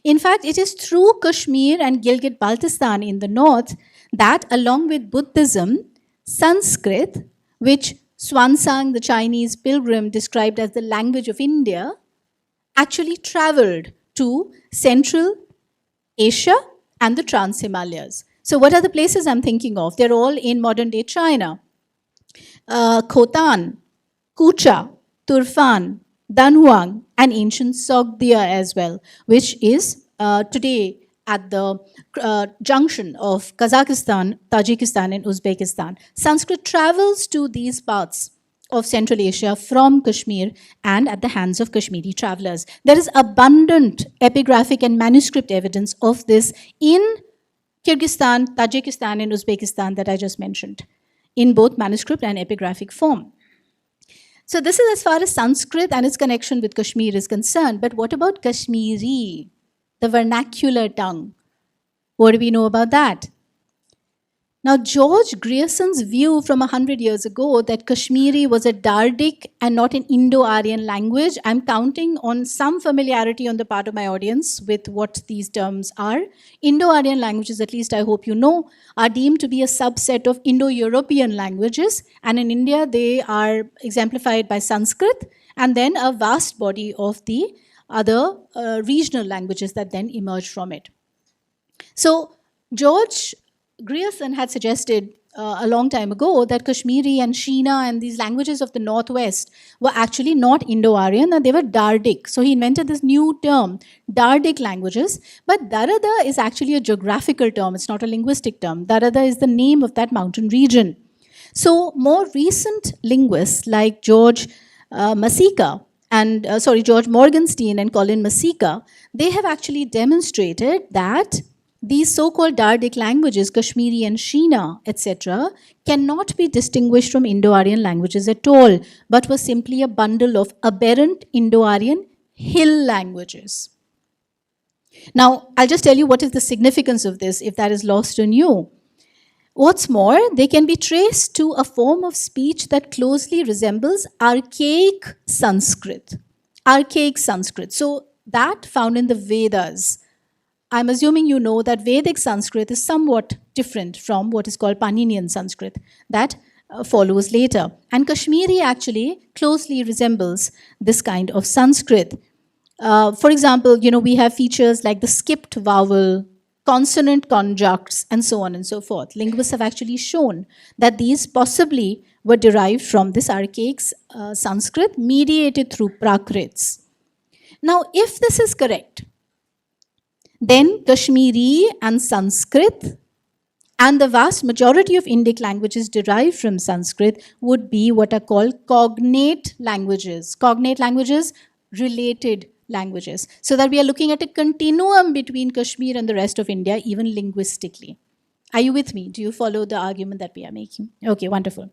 In fact, it is through Kashmir and Gilgit-Baltistan in the north that, along with Buddhism, Sanskrit, which Xuanzang, the Chinese pilgrim, described as the language of India, actually traveled to Central Asia and the Trans-Himalayas. So what are the places I'm thinking of? They're all in modern-day China. Khotan, Kucha, Turfan, Danhuang, and ancient Sogdia as well, which is today at the junction of Kazakhstan, Tajikistan, and Uzbekistan. Sanskrit travels to these parts of Central Asia from Kashmir and at the hands of Kashmiri travelers. There is abundant epigraphic and manuscript evidence of this in Kyrgyzstan, Tajikistan, and Uzbekistan that I just mentioned, in both manuscript and epigraphic form. So this is as far as Sanskrit and its connection with Kashmir is concerned. But what about Kashmiri, the vernacular tongue? What do we know about that? Now, George Grierson's view from 100 years ago that Kashmiri was a Dardic and not an Indo-Aryan language, I'm counting on some familiarity on the part of my audience with what these terms are. Indo-Aryan languages, at least I hope you know, are deemed to be a subset of Indo-European languages, and in India they are exemplified by Sanskrit and then a vast body of the other regional languages that then emerge from it. So George Grierson had suggested a long time ago that Kashmiri and Shina and these languages of the Northwest were actually not Indo-Aryan and they were Dardic. So he invented this new term, Dardic languages. But Darada is actually a geographical term. It's not a linguistic term. Darada is the name of that mountain region. So more recent linguists like George George Morgenstein and Colin Masika, they have actually demonstrated that these so-called Dardic languages, Kashmiri and Shina, etc., cannot be distinguished from Indo-Aryan languages at all, but were simply a bundle of aberrant Indo-Aryan hill languages. Now, I'll just tell you what is the significance of this, if that is lost on you. What's more, they can be traced to a form of speech that closely resembles archaic Sanskrit. Archaic Sanskrit. So that found in the Vedas. I'm assuming you know that Vedic Sanskrit is somewhat different from what is called Paninian Sanskrit. That follows later. And Kashmiri actually closely resembles this kind of Sanskrit. For example, we have features like the skipped vowel, consonant conjuncts, and so on and so forth. Linguists have actually shown that these possibly were derived from this archaic Sanskrit mediated through Prakrits. Now, if this is correct, then Kashmiri and Sanskrit and the vast majority of Indic languages derived from Sanskrit would be what are called cognate languages. Cognate languages, related languages. So that we are looking at a continuum between Kashmir and the rest of India, even linguistically. Are you with me? Do you follow the argument that we are making? Okay, wonderful.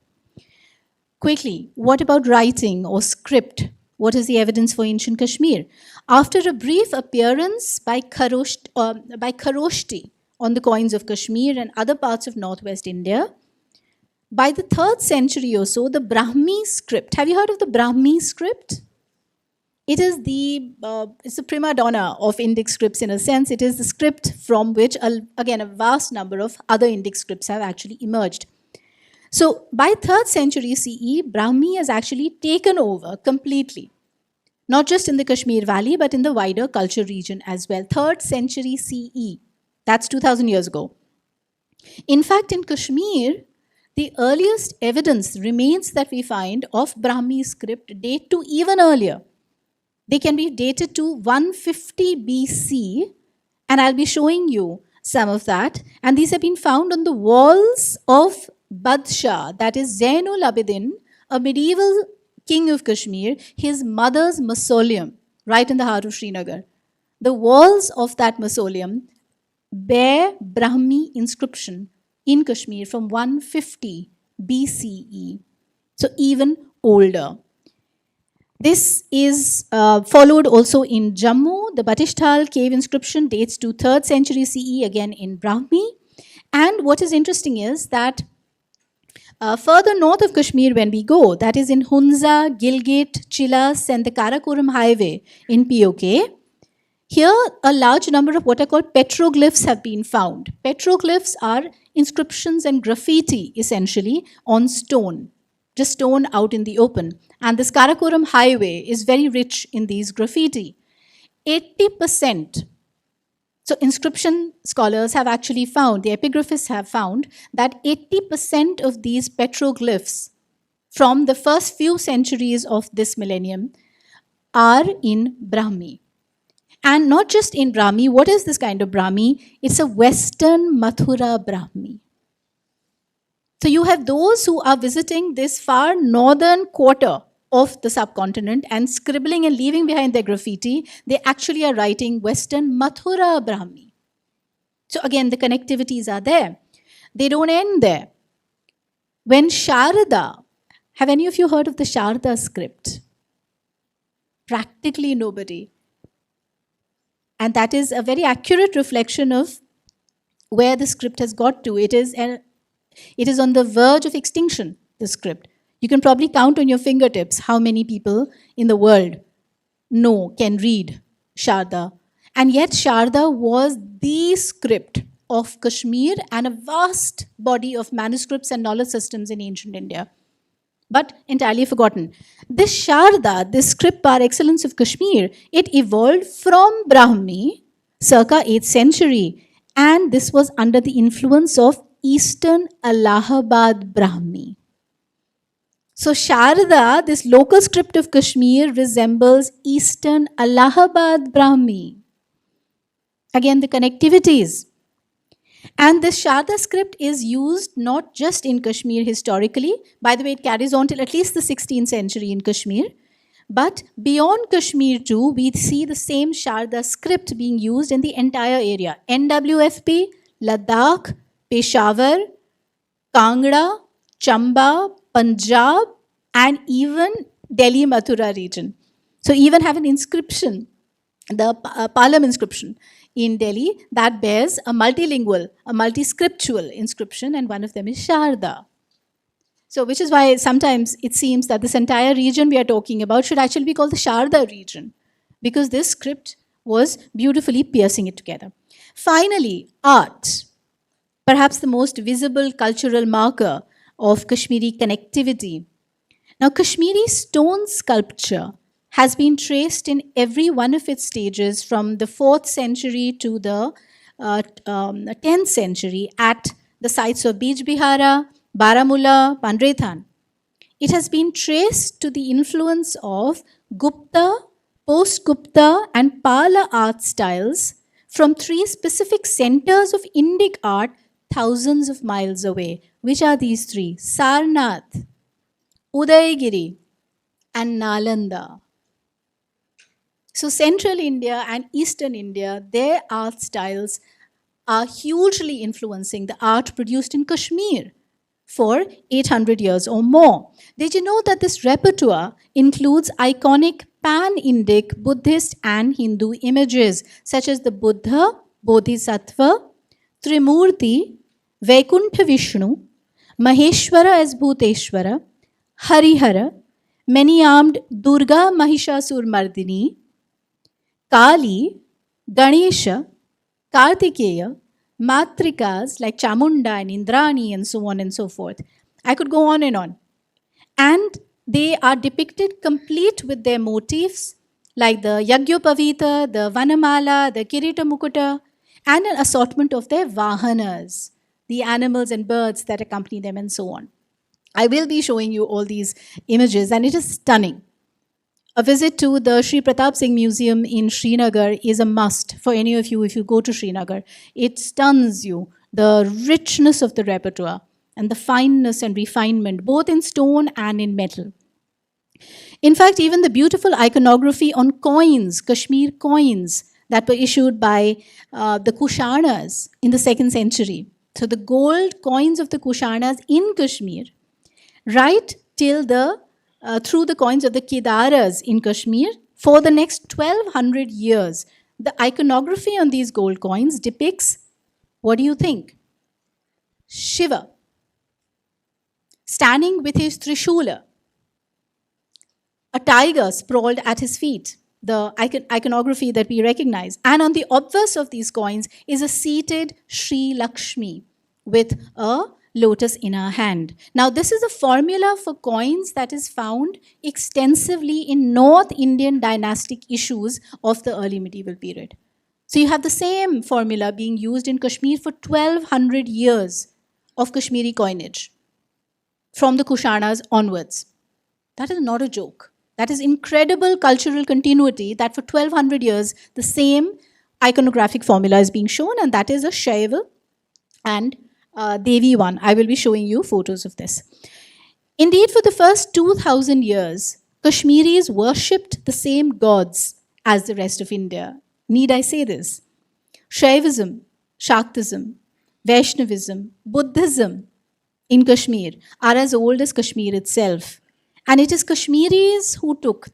Quickly, what about writing or script? What is the evidence for ancient Kashmir? After a brief appearance by Kharoshti on the coins of Kashmir and other parts of northwest India, by the 3rd century or so, the Brahmi script. Have you heard of the Brahmi script? It is it's the prima donna of Indic scripts in a sense. It is the script from which, again, a vast number of other Indic scripts have actually emerged. So by 3rd century CE, Brahmi has actually taken over completely, not just in the Kashmir Valley, but in the wider culture region as well. 3rd century CE, that's 2000 years ago. In fact, in Kashmir, the earliest evidence remains that we find of Brahmi script date to even earlier. They can be dated to 150 BC, and I'll be showing you some of that. And these have been found on the walls of Badshah, that is Zainul Abidin, a medieval king of Kashmir, his mother's mausoleum, right in the heart of Srinagar. The walls of that mausoleum bear Brahmi inscription in Kashmir from 150 BCE, so even older. This is followed also in Jammu. The Batishthal cave inscription dates to 3rd century CE, again in Brahmi. And what is interesting is that further north of Kashmir when we go, that is in Hunza, Gilgit, Chilas, and the Karakoram highway in POK, here a large number of what are called petroglyphs have been found. Petroglyphs are inscriptions and graffiti, essentially, on stone, just stone out in the open. And this Karakoram highway is very rich in these graffiti. 80%. So inscription scholars have actually found, the epigraphists have found, that 80% of these petroglyphs from the first few centuries of this millennium are in Brahmi. And not just in Brahmi. What is this kind of Brahmi? It's a Western Mathura Brahmi. So you have those who are visiting this far northern quarter of the subcontinent and scribbling and leaving behind their graffiti. They actually are writing Western Mathura Brahmi. So again, the connectivities are there. They don't end there. When Sharda, have any of you heard of the Sharda script? Practically nobody. And that is a very accurate reflection of where the script has got to. It is on the verge of extinction, the script. You can probably count on your fingertips how many people in the world can read Sharda. And yet Sharda was the script of Kashmir and a vast body of manuscripts and knowledge systems in ancient India. But entirely forgotten. This Sharda, this script par excellence of Kashmir, it evolved from Brahmi circa 8th century. And this was under the influence of Eastern Allahabad Brahmi. So Sharda, this local script of Kashmir, resembles Eastern Allahabad Brahmi. Again, the connectivities. And this Sharda script is used not just in Kashmir historically. By the way, it carries on till at least the 16th century in Kashmir. But beyond Kashmir too, we see the same Sharda script being used in the entire area. NWFP, Ladakh, Peshawar, Kangra, Chamba, Punjab, and even Delhi Mathura region. So even have an inscription, the Palam inscription in Delhi that bears a multilingual, a multi-scriptural inscription, and one of them is Sharda. So which is why sometimes it seems that this entire region we are talking about should actually be called the Sharda region, because this script was beautifully piercing it together. Finally, art. Perhaps the most visible cultural marker of Kashmiri connectivity. Now, Kashmiri stone sculpture has been traced in every one of its stages from the 4th century to the 10th century at the sites of Bij Bihara, Baramulla, Pandrethan. It has been traced to the influence of Gupta, post-Gupta, and Pala art styles from 3 specific centers of Indic art thousands of miles away. Which are these 3? Sarnath, Udaygiri, and Nalanda. So Central India and Eastern India, their art styles are hugely influencing the art produced in Kashmir for 800 years or more. Did you know that this repertoire includes iconic pan-Indic Buddhist and Hindu images such as the Buddha, Bodhisattva, Trimurti, Vaikuntha Vishnu, Maheshwara as Bhuteshwara, Harihara, many-armed Durga Mahishasur Mardini, Kali, Ganesha, Kartikeya, Matrikas like Chamunda and Indrani and so on and so forth. I could go on and on. And they are depicted complete with their motifs like the Yagyopavita, the Vanamala, the Kirita Mukuta, and an assortment of their Vahanas, the animals and birds that accompany them and so on. I will be showing you all these images and it is stunning. A visit to the Shri Pratap Singh Museum in Srinagar is a must for any of you if you go to Srinagar. It stuns you, the richness of the repertoire and the fineness and refinement, both in stone and in metal. In fact, even the beautiful iconography on coins, Kashmir coins, that were issued by the Kushanas in the 2nd century. So the gold coins of the Kushanas in Kashmir, right till through the coins of the Kedaras in Kashmir, for the next 1200 years, the iconography on these gold coins depicts, what do you think? Shiva, standing with his Trishula, a tiger sprawled at his feet, the iconography that we recognize. And on the obverse of these coins is a seated Shri Lakshmi with a lotus in her hand. Now, this is a formula for coins that is found extensively in North Indian dynastic issues of the early medieval period. So you have the same formula being used in Kashmir for 1200 years of Kashmiri coinage. from the Kushanas onwards. That is not a joke. That is incredible cultural continuity that for 1200 years, the same iconographic formula is being shown, and that is a Shaiva and Devi one. I will be showing you photos of this. Indeed, for the first 2000 years, Kashmiris worshipped the same gods as the rest of India. Need I say this? Shaivism, Shaktism, Vaishnavism, Buddhism in Kashmir are as old as Kashmir itself. And it is Kashmiris who took,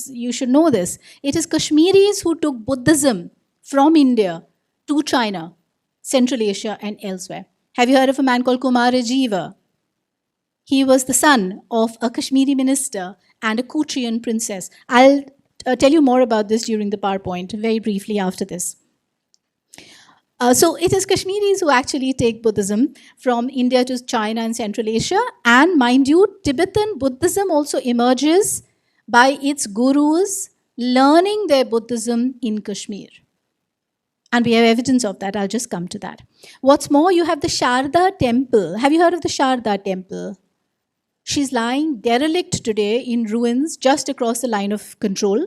you should know this, it is Kashmiris who took Buddhism from India to China, Central Asia, and elsewhere. Have you heard of a man called Kumarajiva? He was the son of a Kashmiri minister and a Kuchian princess. I'll tell you more about this during the PowerPoint, very briefly after this. So it is Kashmiris who actually take Buddhism from India to China and Central Asia. And mind you, Tibetan Buddhism also emerges by its gurus learning their Buddhism in Kashmir. And we have evidence of that. I'll just come to that. What's more, you have the Sharda temple. Have you heard of the Sharda temple? She's lying derelict today in ruins just across the line of control.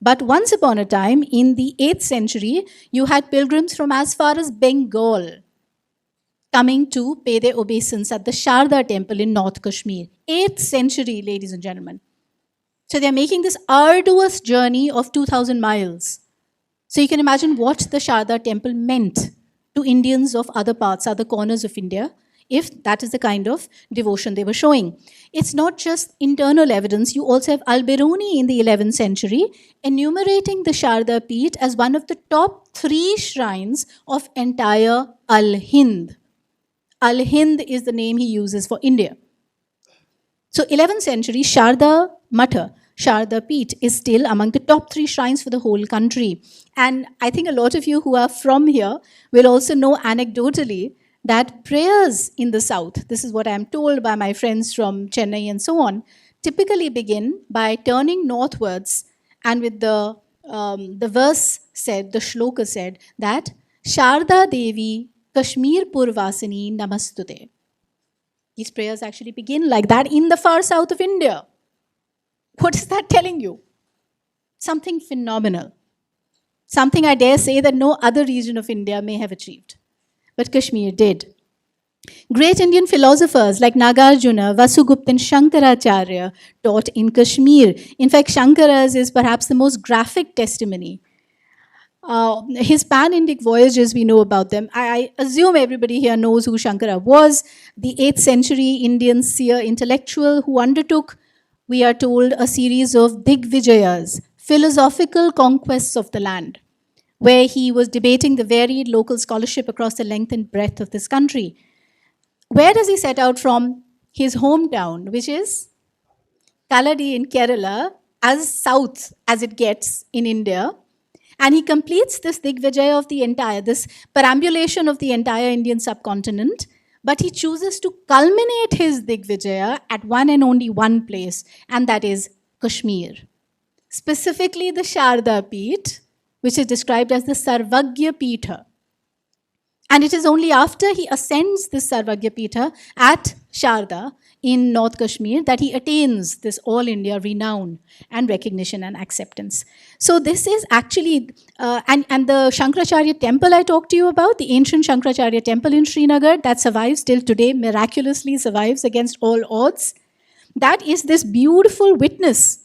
But once upon a time, in the 8th century, you had pilgrims from as far as Bengal coming to pay their obeisance at the Sharda temple in North Kashmir. 8th century, ladies and gentlemen. So they're making this arduous journey of 2,000 miles. So you can imagine what the Sharda temple meant to Indians of other parts, other corners of India, if that is the kind of devotion they were showing. It's not just internal evidence. You also have Al-Biruni in the 11th century enumerating the Sharda Peeth as one of the top 3 shrines of entire Al-Hind. Al-Hind is the name he uses for India. So 11th century Sharda Mata, Sharda Peeth is still among the top 3 shrines for the whole country. And I think a lot of you who are from here will also know anecdotally that prayers in the south, this is what I am told by my friends from Chennai and so on, typically begin by turning northwards, and with the verse said, the shloka said, that Sharda Devi Kashmir Purvasini Namastude. These prayers actually begin like that in the far south of India. What is that telling you? Something phenomenal. Something I dare say that no other region of India may have achieved. But Kashmir did. Great Indian philosophers like Nagarjuna, Vasugupta and Shankaracharya taught in Kashmir. In fact, Shankara's is perhaps the most graphic testimony. His pan-Indic voyages, we know about them. I assume everybody here knows who Shankara was, the 8th century Indian seer intellectual who undertook, we are told, a series of Digvijayas, philosophical conquests of the land, where he was debating the varied local scholarship across the length and breadth of this country. Where does he set out from? His hometown, which is Kaladi in Kerala, as south as it gets in India. And he completes this Digvijaya of the entire, this perambulation of the entire Indian subcontinent. But he chooses to culminate his Digvijaya at one and only one place, and that is Kashmir. Specifically the Sharda Peeth, which is described as the Sarvagya Peetha. And it is only after he ascends this Sarvagya Peetha at Sharda in North Kashmir that he attains this all India renown and recognition and acceptance. So this is actually, and the Shankaracharya temple I talked to you about, the ancient Shankaracharya temple in Srinagar that survives till today, miraculously survives against all odds. That is this beautiful witness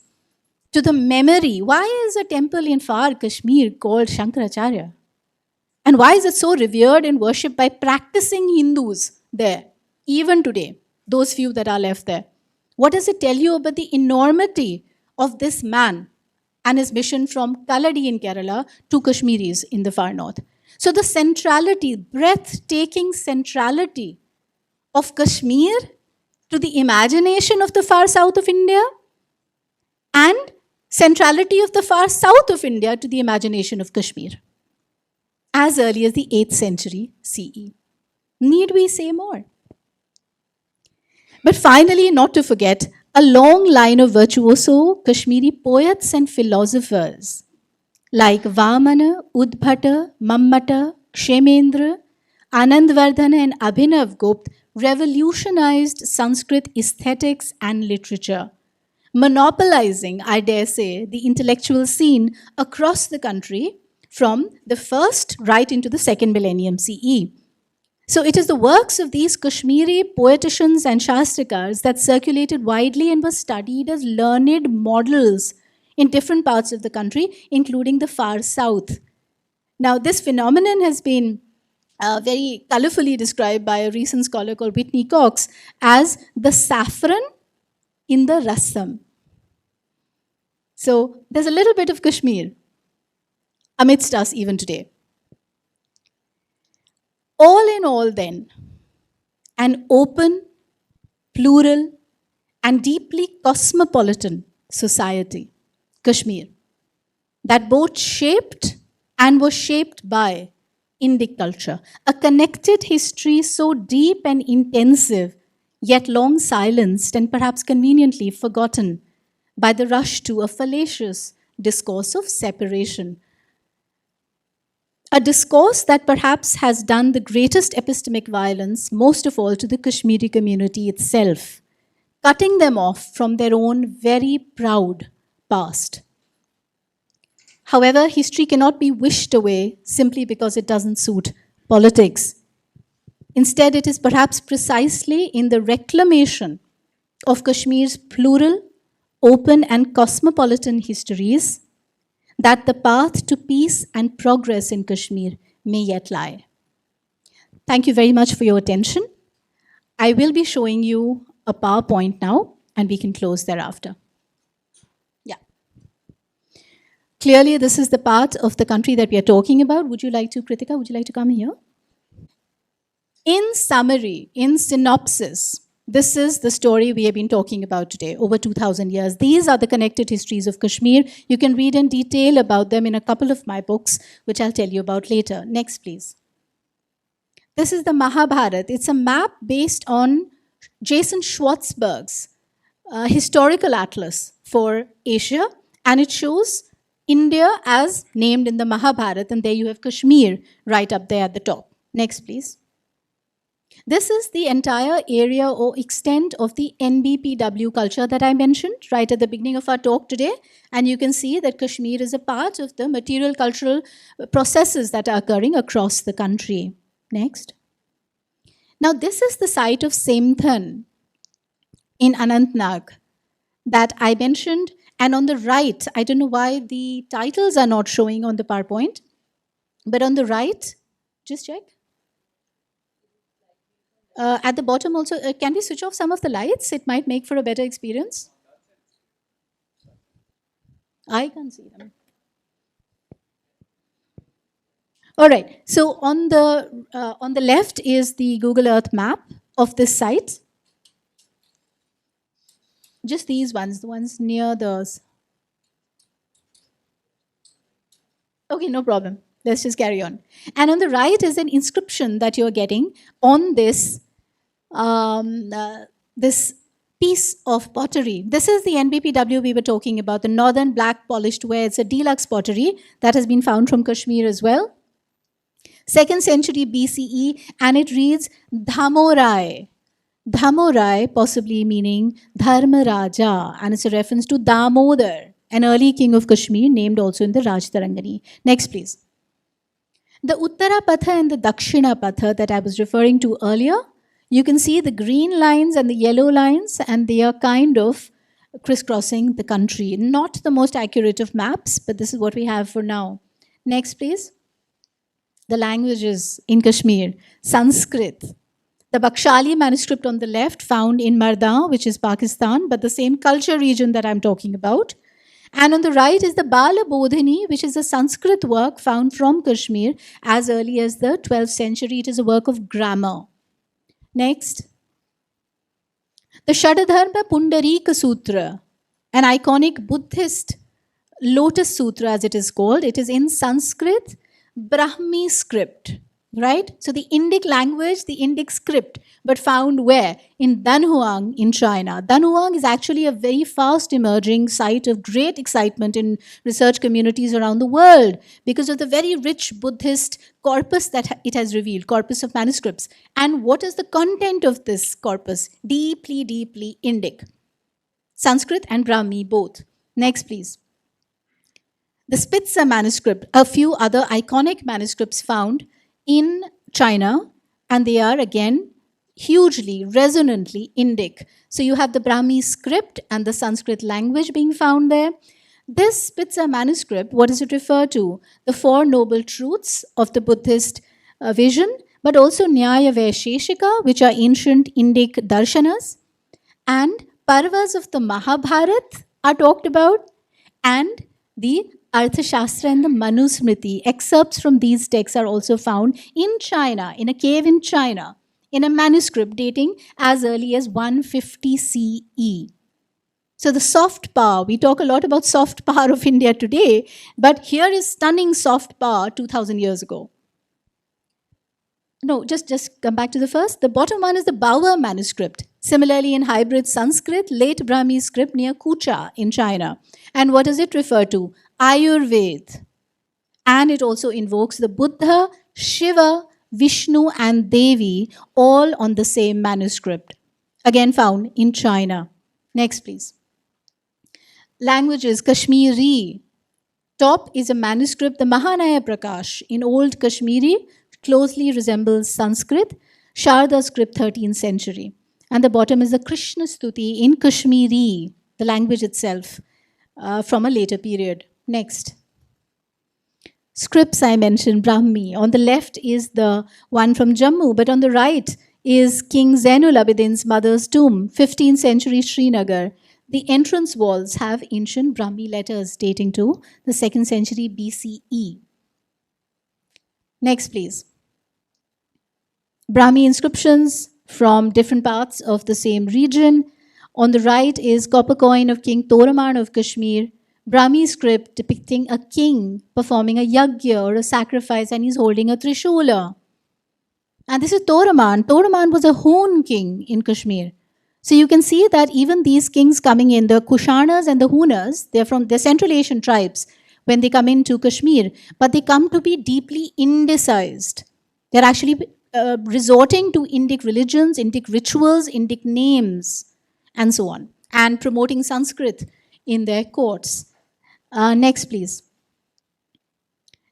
to the memory. Why is a temple in far Kashmir called Shankaracharya? And why is it so revered and worshipped by practicing Hindus there, even today, those few that are left there? What does it tell you about the enormity of this man and his mission from Kaladi in Kerala to Kashmiris in the far north? So the centrality, breathtaking centrality of Kashmir to the imagination of the far south of India, and centrality of the far south of India to the imagination of Kashmir, as early as the 8th century CE. Need we say more? But finally, not to forget, a long line of virtuoso Kashmiri poets and philosophers like Vamana, Udbhata, Mammata, Kshemendra, Anandvardhana and Abhinav Gupta revolutionized Sanskrit aesthetics and literature, monopolizing, I dare say, the intellectual scene across the country from the first right into the second millennium CE. So it is the works of these Kashmiri poeticians and Shastrakars that circulated widely and were studied as learned models in different parts of the country, including the far south. Now, this phenomenon has been very colorfully described by a recent scholar called Whitney Cox as the saffron in the rasam. So there's a little bit of Kashmir amidst us even today. All in all, then, an open, plural, and deeply cosmopolitan society, Kashmir, that both shaped and was shaped by Indic culture, a connected history so deep and intensive, yet long silenced and perhaps conveniently forgotten by the rush to a fallacious discourse of separation. A discourse that perhaps has done the greatest epistemic violence, most of all to the Kashmiri community itself, cutting them off from their own very proud past. However, history cannot be wished away simply because it doesn't suit politics. Instead, it is perhaps precisely in the reclamation of Kashmir's plural, open, and cosmopolitan histories that the path to peace and progress in Kashmir may yet lie. Thank you very much for your attention. I will be showing you a PowerPoint now, and we can close thereafter. Yeah. Clearly, this is the part of the country that we are talking about. Would you like to, Kritika, would you like to come here? In summary, in synopsis, this is the story we have been talking about today, over 2,000 years. These are the connected histories of Kashmir. You can read in detail about them in a couple of my books, which I'll tell you about later. Next, please. This is the Mahabharata. It's a map based on Jason Schwartzberg's historical atlas for Asia, and it shows India as named in the Mahabharata, and there you have Kashmir right up there at the top. Next, please. This is the entire area or extent of the NBPW culture that I mentioned right at the beginning of our talk today. And you can see that Kashmir is a part of the material cultural processes that are occurring across the country. Next. Now, this is the site of Semthan in Anantnag that I mentioned. And on the right, I don't know why the titles are not showing on the PowerPoint, but on the right, just check. At the bottom also, can we switch off some of the lights? It might make for a better experience. I can't see them. All right. So on the left is the Google Earth map of this site. Just these ones, the ones near those. Okay, no problem. Let's just carry on. And on the right is an inscription that you're getting on this this piece of pottery. This is the NBPW we were talking about, the northern black polished ware. It's a deluxe pottery that has been found from Kashmir as well. 2nd century BCE, and it reads Dhamorai. Dhamorai, possibly meaning Dharmaraja, and it's a reference to Damodar, an early king of Kashmir named also in the Rajtarangani. Next, please. The Uttara Patha and the Dakshina Patha that I was referring to earlier, you can see the green lines and the yellow lines, and they are kind of crisscrossing the country. Not the most accurate of maps, but this is what we have for now. Next, please. The languages in Kashmir, Sanskrit. The Bakshali manuscript on the left, found in Mardan, which is Pakistan, but the same culture region that I'm talking about. And on the right is the Bala Bodhini, which is a Sanskrit work found from Kashmir as early as the 12th century. It is a work of grammar. Next. The Shadadharma Pundarika Sutra, an iconic Buddhist lotus sutra as it is called. It is in Sanskrit, Brahmi script. right? So the Indic language, the Indic script, but found where? In Danhuang in China. Danhuang is actually a very fast emerging site of great excitement in research communities around the world because of the very rich Buddhist corpus that it has revealed, corpus of manuscripts. And what is the content of this corpus? Deeply, deeply Indic. Sanskrit and Brahmi both. Next, please. The Spitzer manuscript, a few other iconic manuscripts found in China, and they are again hugely, resonantly Indic. So you have the Brahmi script and the Sanskrit language being found there. This Spitzer manuscript, what does it refer to? The Four Noble Truths of the Buddhist vision, but also Nyaya Vaisheshika, which are ancient Indic darshanas, and Parvas of the Mahabharat are talked about, and the Arthashastra and the Manusmriti. Excerpts from these texts are also found in China, in a cave in China, in a manuscript dating as early as 150 CE. So the soft power, we talk a lot about soft power of India today, but here is stunning soft power 2000 years ago. No, just come back to the first. The bottom one is the Bawa manuscript. Similarly, in hybrid Sanskrit, late Brahmi script near Kucha in China. And what does it refer to? Ayurveda. And it also invokes the Buddha, Shiva, Vishnu, and Devi, all on the same manuscript. Again found in China. Next, please. Languages, Kashmiri. Top is a manuscript, the Mahanaya Prakash, in Old Kashmiri, closely resembles Sanskrit, Sharda script, 13th century. And the bottom is the Krishna Stuti in Kashmiri, the language itself, from a later period. Next. Scripts I mentioned, Brahmi. On the left is the one from Jammu, but on the right is King Zainul Abidin's mother's tomb, 15th century Srinagar. The entrance walls have ancient Brahmi letters dating to the 2nd century BCE. Next, please. Brahmi inscriptions from different parts of the same region. On the right is copper coin of King Toraman of Kashmir. Brahmi script depicting a king performing a yagya or a sacrifice, and he's holding a trishula. And this is Toraman. Toraman was a Hun king in Kashmir. So you can see that even these kings coming in, the Kushanas and the Hunas, they're Central Asian tribes when they come into Kashmir, but they come to be deeply Indicized. They're actually resorting to Indic religions, Indic rituals, Indic names, and so on, and promoting Sanskrit in their courts. Next, please.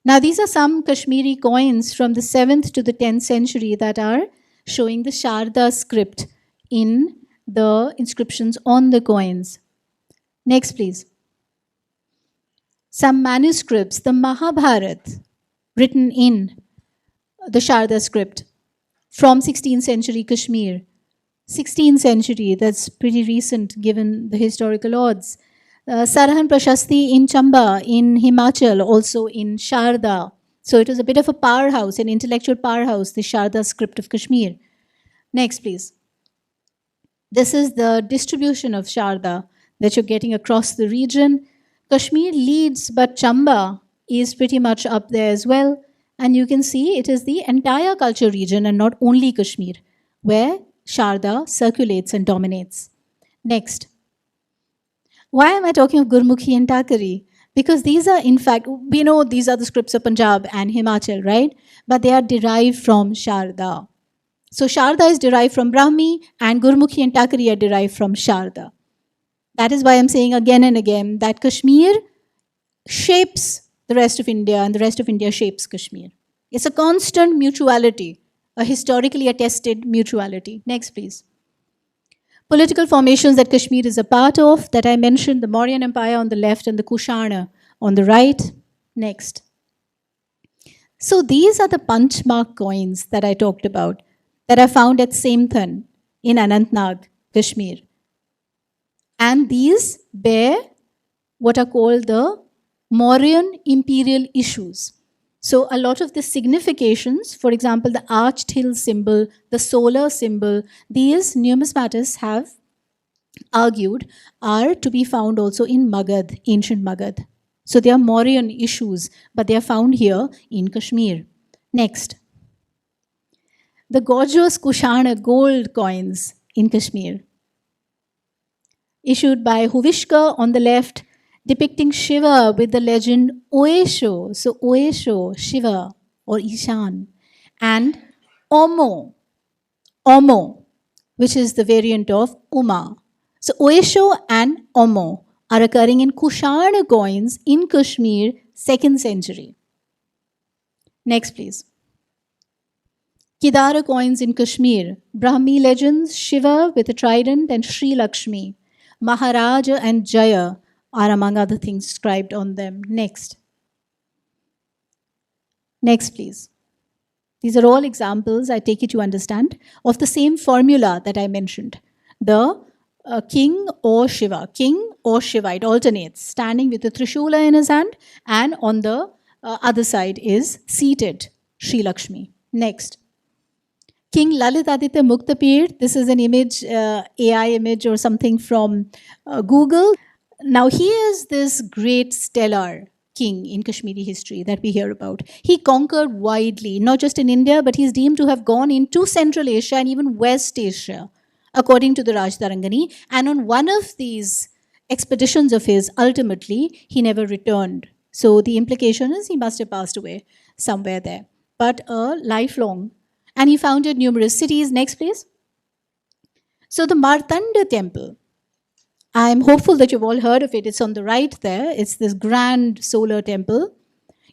Now, these are some Kashmiri coins from the 7th to the 10th century that are showing the Sharda script in the inscriptions on the coins. Next, please. Some manuscripts, the Mahabharat, written in the Sharda script from 16th century Kashmir. 16th century, that's pretty recent given the historical odds. Sarahan Prashasti in Chamba, in Himachal, also in Sharda. So it was a bit of a powerhouse, an intellectual powerhouse, the Sharda script of Kashmir. Next, please. This is the distribution of Sharda that you're getting across the region. Kashmir leads, but Chamba is pretty much up there as well. And you can see it is the entire culture region and not only Kashmir where Sharda circulates and dominates. Next. Why am I talking of Gurmukhi and Takari? Because these are, in fact, we know these are the scripts of Punjab and Himachal, right? But they are derived from Sharda. So Sharda is derived from Brahmi and Gurmukhi and Takari are derived from Sharda. That is why I'm saying again and again that Kashmir shapes the rest of India and the rest of India shapes Kashmir. It's a constant mutuality, a historically attested mutuality. Next, please. Political formations that Kashmir is a part of that I mentioned, the Mauryan Empire on the left and the Kushana on the right. Next. So these are the punchmark coins that I talked about that are found at Semthan in Anantnag, Kashmir. And these bear what are called the Mauryan imperial issues. So a lot of the significations, for example, the arched hill symbol, the solar symbol, these numismatists have argued are to be found also in Magad, ancient Magad. So they are Mauryan issues, but they are found here in Kashmir. Next. the gorgeous Kushana gold coins in Kashmir, issued by Huvishka on the left, depicting Shiva with the legend Oesho. So Oesho, Shiva or Ishan, and Omo, Omo, which is the variant of Uma. So Oesho and Omo are occurring in Kushana coins in Kashmir, 2nd century. Next, please. Kidara coins in Kashmir, Brahmi legends, Shiva with a trident and Shri Lakshmi. Maharaja and Jaya are among other things inscribed on them. Next. Next, please. These are all examples, I take it you understand, of the same formula that I mentioned. The king or Shiva. King or Shiva, it alternates, standing with the Trishula in his hand, and on the other side is seated Shri Lakshmi. Next. King Lalitaditya Muktapir. This is an image, AI image or something from Google. Now, he is this great stellar king in Kashmiri history that we hear about. He conquered widely, not just in India, but he's deemed to have gone into Central Asia and even West Asia, according to the Rajtarangani. And on one of these expeditions of his, ultimately, he never returned. So the implication is he must have passed away somewhere there. But a lifelong. And he founded numerous cities. Next, please. So the Martanda temple. I'm hopeful that you've all heard of it. It's on the right there. It's this grand solar temple.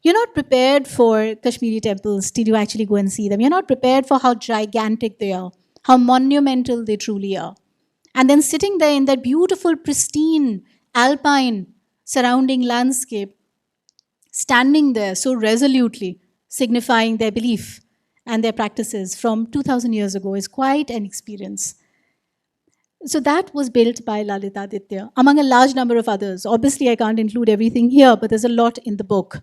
You're not prepared for Kashmiri temples till you actually go and see them. You're not prepared for how gigantic they are, how monumental they truly are. And then sitting there in that beautiful, pristine, alpine surrounding landscape, standing there so resolutely, signifying their belief and their practices from 2000 years ago is quite an experience. So that was built by Lalitaditya, among a large number of others. Obviously, I can't include everything here, but there's a lot in the book.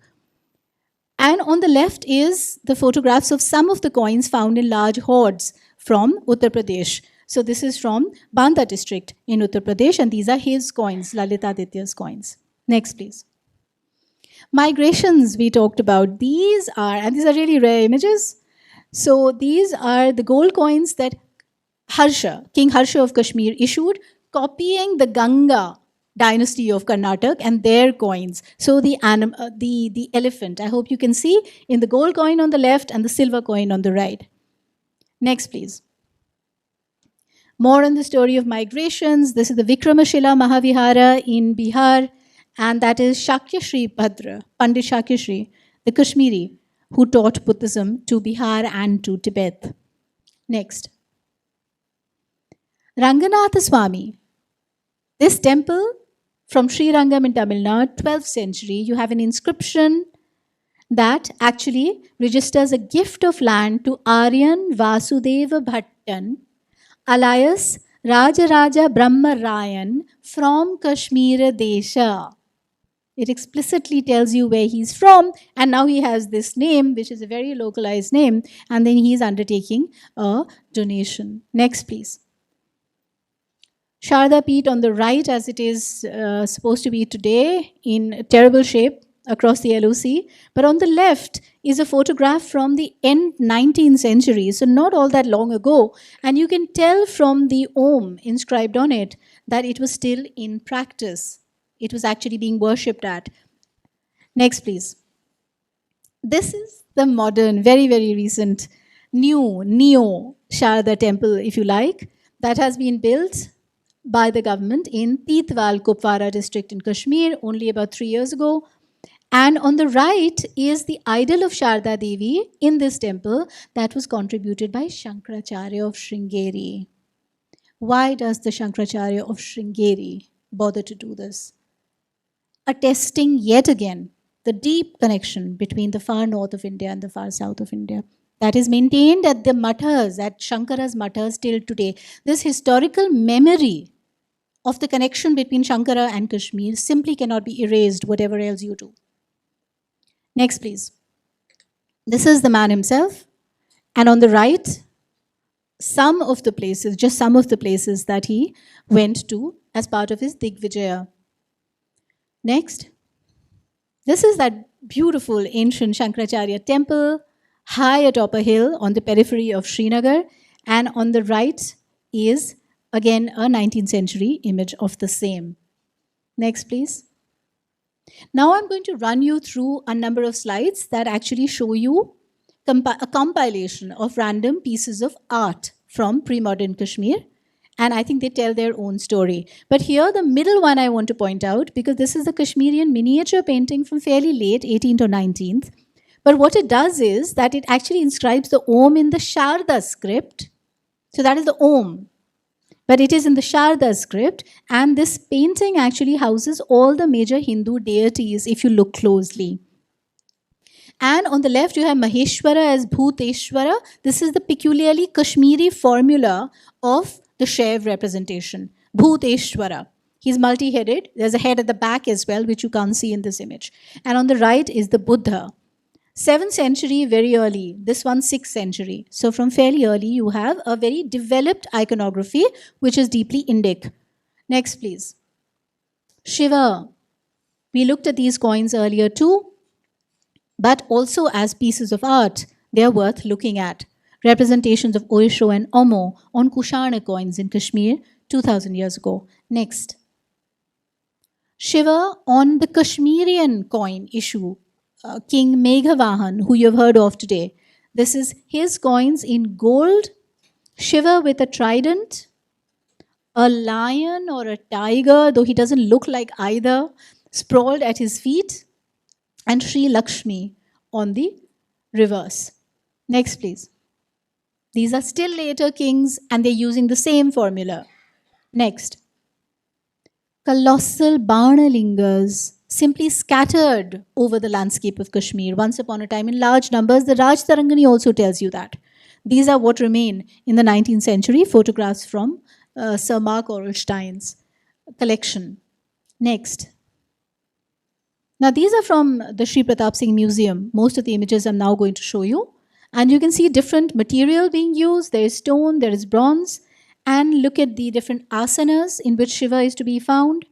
And on the left is the photographs of some of the coins found in large hoards from Uttar Pradesh. So this is from Banda district in Uttar Pradesh, and these are his coins, Lalitaditya's coins. Next, please. Migrations we talked about. These are really rare images. So these are the gold coins that Harsha, King Harsha of Kashmir, issued, copying the Ganga dynasty of Karnataka and their coins. So the elephant, I hope you can see, in the gold coin on the left and the silver coin on the right. Next, please. More on the story of migrations. This is the Vikramashila Mahavihara in Bihar, and that is Shakya Shri Bhadra, Pandit Shakya Shri, the Kashmiri, who taught Buddhism to Bihar and to Tibet. Next. Ranganatha Swami. This temple from Sri Rangam in Tamil Nadu, 12th century, you have an inscription that actually registers a gift of land to Aryan Vasudeva Bhattan, alias Rajaraja Brahma Rayan from Kashmir Desha. It explicitly tells you where he's from, and now he has this name, which is a very localized name, and then he's undertaking a donation. Next, please. Sharda Peeth on the right, as it is supposed to be today, in terrible shape across the LOC. But on the left is a photograph from the end 19th century, so not all that long ago. And you can tell from the Om inscribed on it that it was still in practice. It was actually being worshipped at. Next, please. This is the modern, very, very recent, neo Sharda temple, if you like, that has been built by the government in Teetwal, Kupwara district in Kashmir only about 3 years ago. And on the right is the idol of Sharda Devi in this temple that was contributed by Shankaracharya of Sringeri. Why does the Shankaracharya of Sringeri bother to do this? Attesting yet again the deep connection between the far north of India and the far south of India that is maintained at the mathas, at Shankara's mathas till today. This historical memory of the connection between Shankara and Kashmir simply cannot be erased, whatever else you do. Next, please. This is the man himself. And on the right, some of the places, just some of the places that he went to as part of his Digvijaya. Next. This is that beautiful ancient Shankaracharya temple, high atop a hill on the periphery of Srinagar. And on the right is again a 19th century image of the same. Next, please. Now I'm going to run you through a number of slides that actually show you a compilation of random pieces of art from pre-modern Kashmir. And I think they tell their own story. But here, the middle one I want to point out, because this is the Kashmirian miniature painting from fairly late 18th or 19th. But what it does is that it actually inscribes the Om in the Sharda script. So that is the Om. But it is in the Sharda script, and this painting actually houses all the major Hindu deities if you look closely. And on the left, you have Maheshwara as Bhuteshwara. This is the peculiarly Kashmiri formula of the Shaiv representation. Bhuteshwara. He's multi-headed. There's a head at the back as well, which you can't see in this image. And on the right is the Buddha. 7th century, very early. This one, 6th century. So from fairly early, you have a very developed iconography, which is deeply Indic. Next, please. Shiva. We looked at these coins earlier too, but also as pieces of art, they are worth looking at. Representations of Oisho and Omo on Kushana coins in Kashmir 2000 years ago. Next. Shiva on the Kashmirian coin issue. King Meghavahan, who you've heard of today. This is his coins in gold, Shiva with a trident, a lion or a tiger, though he doesn't look like either, sprawled at his feet, and Shri Lakshmi on the reverse. Next, please. These are still later kings, and they're using the same formula. Next. Colossal Banalingas simply scattered over the landscape of Kashmir once upon a time in large numbers. The Raj Tarangani also tells you that. These are what remain in the 19th century photographs from Sir Mark Orlstein's collection. Next. Now, these are from the Shri Pratap Singh Museum. Most of the images I'm now going to show you. And you can see different material being used. There is stone, there is bronze. And look at the different asanas in which Shiva is to be found.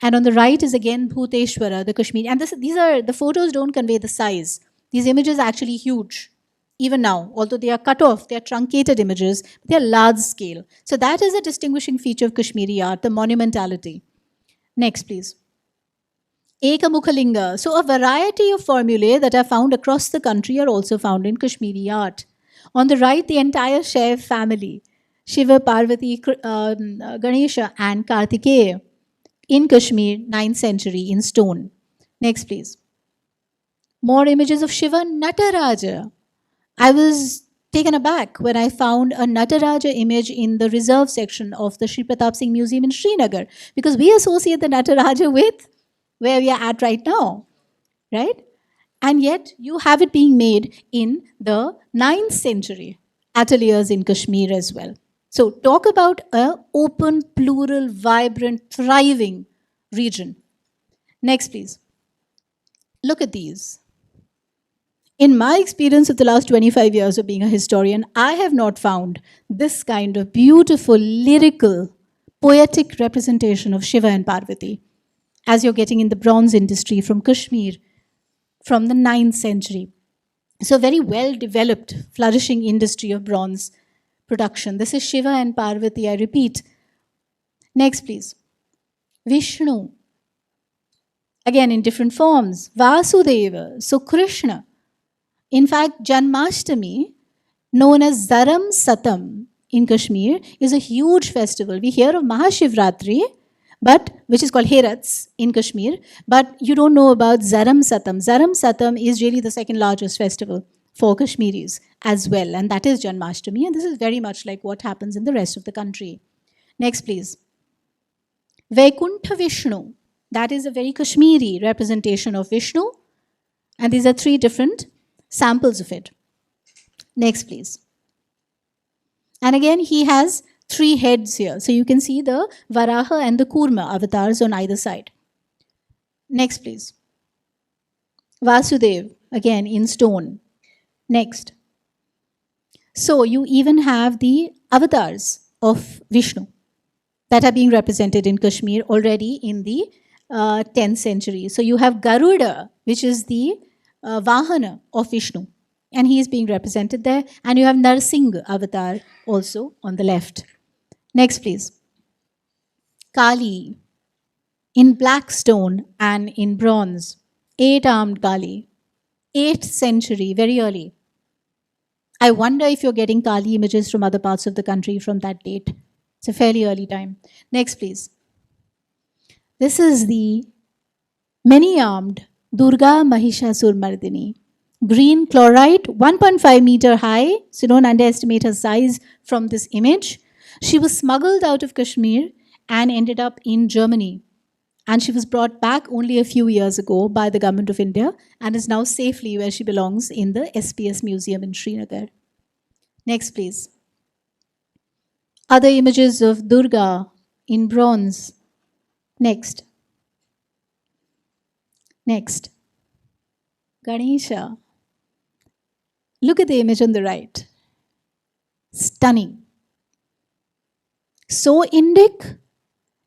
And on the right is again Bhuteshwara, the Kashmiri. And these are, the photos don't convey the size. These images are actually huge, even now. Although they are cut off, they are truncated images, they are large scale. So that is a distinguishing feature of Kashmiri art, the monumentality. Next, please. Ekamukhalinga. So a variety of formulae that are found across the country are also found in Kashmiri art. On the right, the entire Shaiv family, Shiva, Parvati, Ganesha, and Kartikeya. In Kashmir, 9th century, in stone. Next, please. More images of Shiva Nataraja. I was taken aback when I found a Nataraja image in the reserve section of the Shri Pratap Singh Museum in Srinagar, because we associate the Nataraja with where we are at right now, right? And yet, you have it being made in the 9th century ateliers in Kashmir as well. So talk about an open, plural, vibrant, thriving region. Next, please. Look at these. In my experience of the last 25 years of being a historian, I have not found this kind of beautiful, lyrical, poetic representation of Shiva and Parvati as you're getting in the bronze industry from Kashmir from the 9th century. So very well-developed, flourishing industry of bronze production. This is Shiva and Parvati, I repeat. Next, please. Vishnu. Again, in different forms. Vasudeva. So Krishna. In fact, Janmashtami, known as Zaram Satam in Kashmir, is a huge festival. We hear of Mahashivratri, which is called Herats in Kashmir, but you don't know about Zaram Satam. Zaram Satam is really the second largest festival for Kashmiris as well, and that is Janmashtami, and this is very much like what happens in the rest of the country. Next, please. Vaikuntha Vishnu. That is a very Kashmiri representation of Vishnu, and these are 3 different samples of it. Next, please. And again, he has 3 heads here. So you can see the Varaha and the Kurma avatars on either side. Next, please. Vasudev, again in stone. Next. So you even have the avatars of Vishnu that are being represented in Kashmir already in the 10th century. So you have Garuda, which is the Vahana of Vishnu. And he is being represented there. And you have Narsingh avatar also on the left. Next, please. Kali in black stone and in bronze. 8-armed Kali. 8th century, very early. I wonder if you're getting Kali images from other parts of the country from that date. It's a fairly early time. Next, please. This is the many-armed Durga Mahishasur Mardini. Green chlorite, 1.5 meter high, so don't underestimate her size from this image. She was smuggled out of Kashmir and ended up in Germany. And she was brought back only a few years ago by the government of India and is now safely where she belongs in the SPS Museum in Srinagar. Next, please. Other images of Durga in bronze. Next. Next. Ganesha. Look at the image on the right. Stunning. So Indic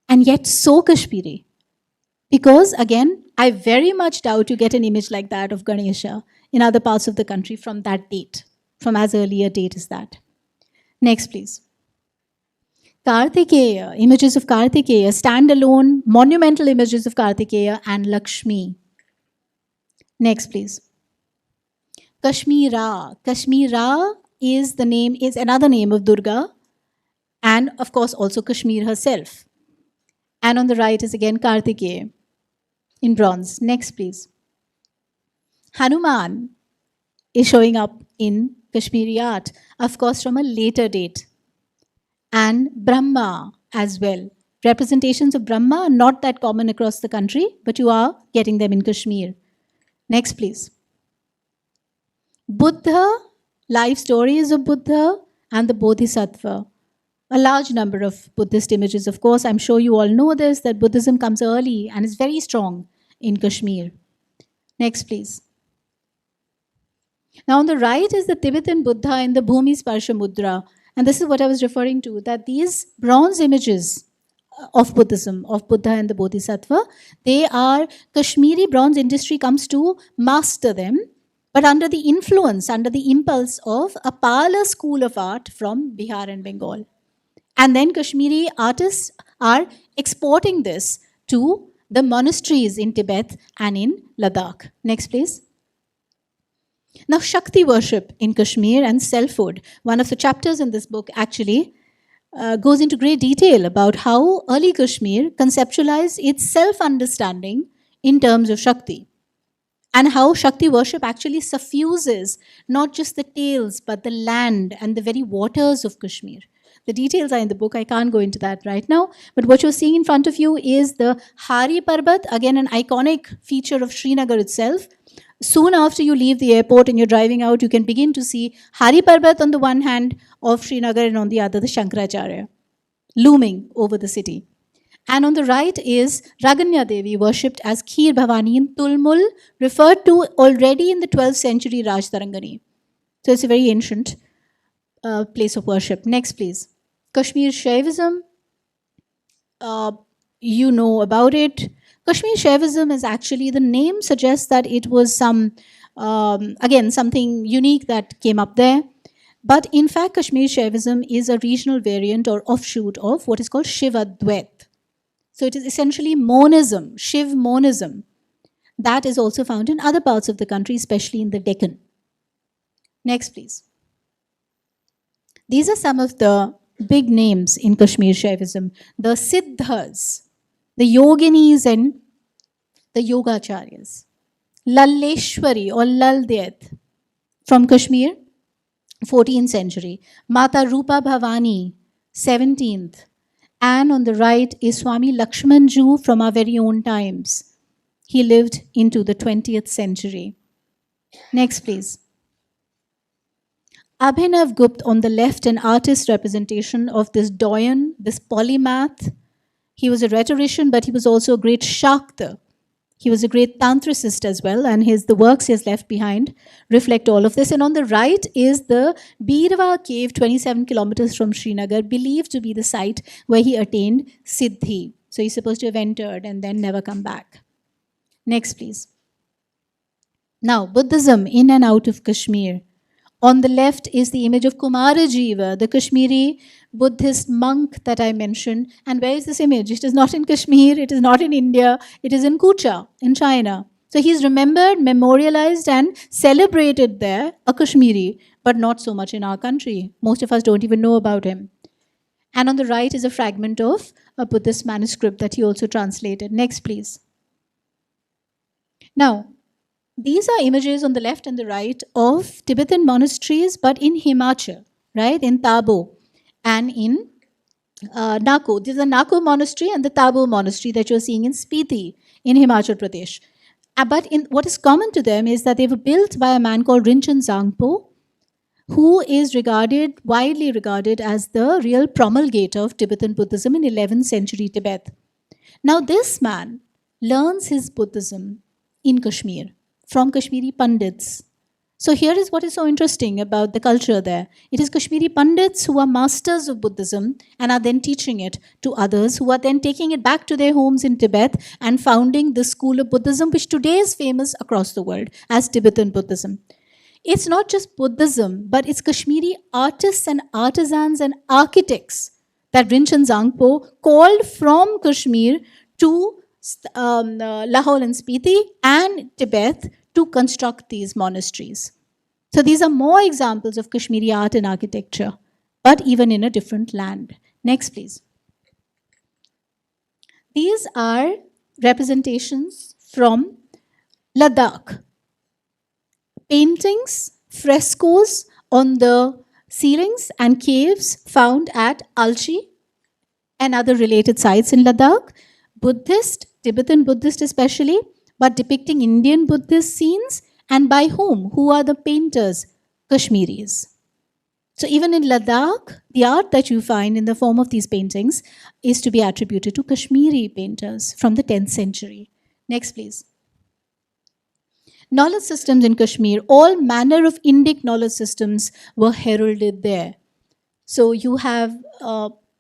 and yet so Kashmiri. Because again, I very much doubt you get an image like that of Ganesha in other parts of the country from that date, from as early a date as that. Next, please. Kartikeya, images of Kartikeya, standalone, monumental images of Kartikeya and Lakshmi. Next, please. Kashmira. Kashmira is another name of Durga, and of course also Kashmir herself. And on the right is again Kartikeya in bronze. Next, please. Hanuman is showing up in Kashmiri art, of course from a later date. And Brahma as well. Representations of Brahma are not that common across the country, but you are getting them in Kashmir. Next, please. Buddha, life stories of Buddha and the Bodhisattva. A large number of Buddhist images, of course. I'm sure you all know this, that Buddhism comes early and is very strong in Kashmir. Next, please. Now, on the right is the Tibetan Buddha in the Bhumi Sparsha Mudra. And this is what I was referring to, that these bronze images of Buddhism, of Buddha and the Bodhisattva, they are, Kashmiri bronze industry comes to master them, but under the influence, under the impulse of a Pala school of art from Bihar and Bengal. And then Kashmiri artists are exporting this to the monasteries in Tibet and in Ladakh. Next, please. Now, Shakti worship in Kashmir and selfhood. One of the chapters in this book actually goes into great detail about how early Kashmir conceptualized its self-understanding in terms of Shakti. And how Shakti worship actually suffuses not just the tales, but the land and the very waters of Kashmir. The details are in the book. I can't go into that right now. But what you're seeing in front of you is the Hari Parbat, again an iconic feature of Srinagar itself. Soon after you leave the airport and you're driving out, you can begin to see Hari Parbat on the one hand of Srinagar and on the other the Shankaracharya, looming over the city. And on the right is Raganya Devi, worshipped as Kheer Bhavani in Tulmul, referred to already in the 12th century Raj Tarangani. So it's a very ancient place of worship. Next, please. Kashmir Shaivism, you know about it. Kashmir Shaivism is actually, the name suggests that it was again, something unique that came up there. But in fact, Kashmir Shaivism is a regional variant or offshoot of what is called Shivadvait. So it is essentially monism, Shiv monism. That is also found in other parts of the country, especially in the Deccan. Next, please. These are some of the big names in Kashmir Shaivism. The Siddhas, the Yoginis and the Yogacharyas. Lalleshwari or Laldet from Kashmir, 14th century. Mata Rupa Bhavani, 17th. And on the right is Swami Lakshmanju from our very own times. He lived into the 20th century. Next, please. Abhinav Gupta on the left, an artist representation of this doyen, this polymath. He was a rhetorician, but he was also a great Shakta. He was a great tantricist as well, and the works he has left behind reflect all of this. And on the right is the Birwa cave, 27 kilometers from Srinagar, believed to be the site where he attained Siddhi. So he's supposed to have entered and then never come back. Next, please. Now, Buddhism in and out of Kashmir. On the left is the image of Kumarajiva, the Kashmiri Buddhist monk that I mentioned. And where is this image? It is not in Kashmir, it is not in India, it is in Kucha, in China. So he's remembered, memorialized, and celebrated there, a Kashmiri, but not so much in our country. Most of us don't even know about him. And on the right is a fragment of a Buddhist manuscript that he also translated. Next, please. Now, these are images on the left and the right of Tibetan monasteries, but in Himachal, right? In Tabo and in Nako. This is the Nako monastery and the Tabo monastery that you're seeing in Spiti in Himachal Pradesh. But what is common to them is that they were built by a man called Rinchen Zangpo, who is widely regarded as the real promulgator of Tibetan Buddhism in 11th century Tibet. Now, this man learns his Buddhism in Kashmir from Kashmiri Pandits. So here is what is so interesting about the culture there. It is Kashmiri Pandits who are masters of Buddhism and are then teaching it to others, who are then taking it back to their homes in Tibet and founding this school of Buddhism, which today is famous across the world as Tibetan Buddhism. It's not just Buddhism, but it's Kashmiri artists and artisans and architects that Rinchen Zangpo called from Kashmir to Lahore and Spiti and Tibet to construct these monasteries. So these are more examples of Kashmiri art and architecture, but even in a different land. Next, please. These are representations from Ladakh. Paintings, frescoes on the ceilings and caves found at Alchi and other related sites in Ladakh. Buddhist, Tibetan Buddhist especially, but depicting Indian Buddhist scenes. And by whom? Who are the painters? Kashmiris. So even in Ladakh, the art that you find in the form of these paintings is to be attributed to Kashmiri painters from the 10th century. Next, please. Knowledge systems in Kashmir, all manner of Indic knowledge systems were heralded there. So you have,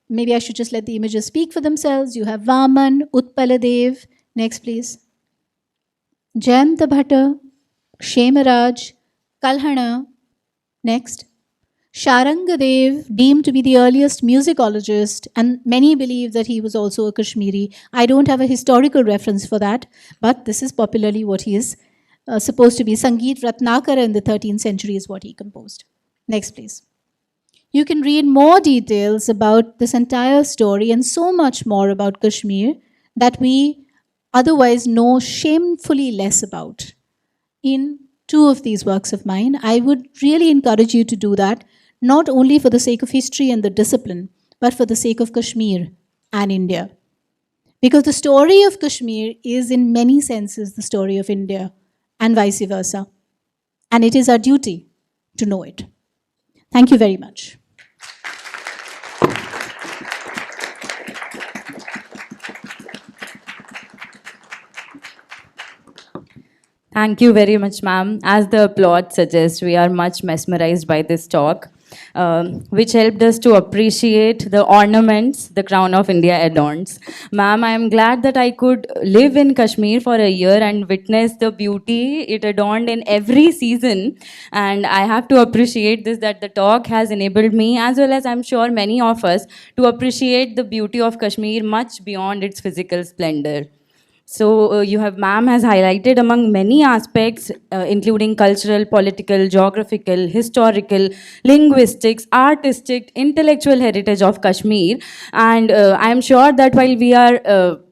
maybe I should just let the images speak for themselves. You have Vaman, Utpaladev. Next, please. Jayanta Bhatta, Shemaraj, Kalhana. Next. Sharangadev, deemed to be the earliest musicologist, and many believe that he was also a Kashmiri. I don't have a historical reference for that, but this is popularly what he is supposed to be. Sangeet Ratnakara in the 13th century is what he composed. Next, please. You can read more details about this entire story and so much more about Kashmir that we otherwise know shamefully less about in two of these works of mine. I would really encourage you to do that, not only for the sake of history and the discipline, but for the sake of Kashmir and India. Because the story of Kashmir is in many senses the story of India and vice versa. And it is our duty to know it. Thank you very much. Thank you very much, ma'am. As the plot suggests, we are much mesmerized by this talk, which helped us to appreciate the ornaments the crown of India adorns. Ma'am, I am glad that I could live in Kashmir for a year and witness the beauty it adorned in every season. And I have to appreciate this, that the talk has enabled me, as well as I'm sure many of us, to appreciate the beauty of Kashmir much beyond its physical splendor. So you have, ma'am has highlighted among many aspects, including cultural, political, geographical, historical, linguistics, artistic, intellectual heritage of Kashmir. And I am sure that while we are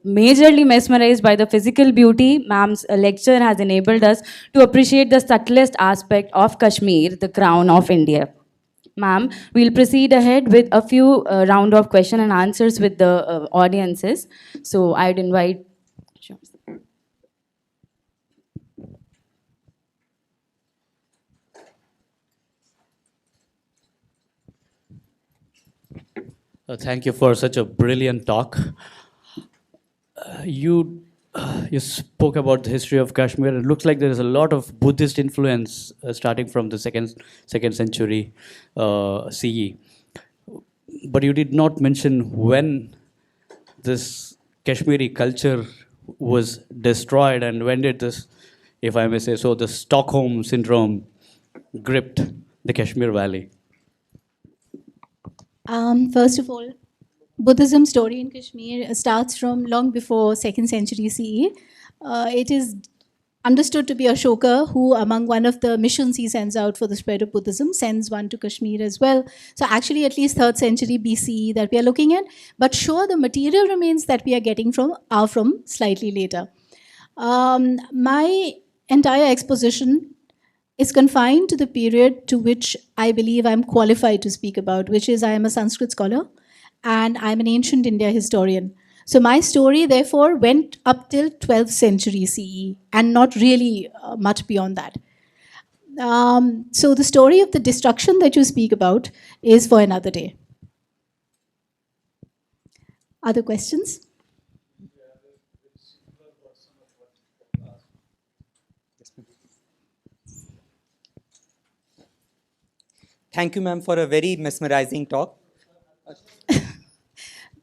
majorly mesmerized by the physical beauty, ma'am's lecture has enabled us to appreciate the subtlest aspect of Kashmir, the crown of India. Ma'am, we'll proceed ahead with a few round of question and answers with the audiences. So I'd invite. Sure. Thank you for such a brilliant talk. You spoke about the history of Kashmir. It looks like there is a lot of Buddhist influence starting from the second century CE. But you did not mention when this Kashmiri culture was destroyed and when did this, if I may say so, the Stockholm syndrome gripped the Kashmir Valley? First of all, Buddhism story in Kashmir starts from long before 2nd century CE. It is understood to be Ashoka, who among one of the missions he sends out for the spread of Buddhism, sends one to Kashmir as well. So actually at least 3rd century BCE that we are looking at. But sure, the material remains that we are getting from are from slightly later. My entire exposition is confined to the period to which I believe I'm qualified to speak about, which is I am a Sanskrit scholar and I'm an ancient India historian. So my story, therefore, went up till 12th century CE and not really much beyond that. So the story of the destruction that you speak about is for another day. Other questions? Thank you, ma'am, for a very mesmerizing talk.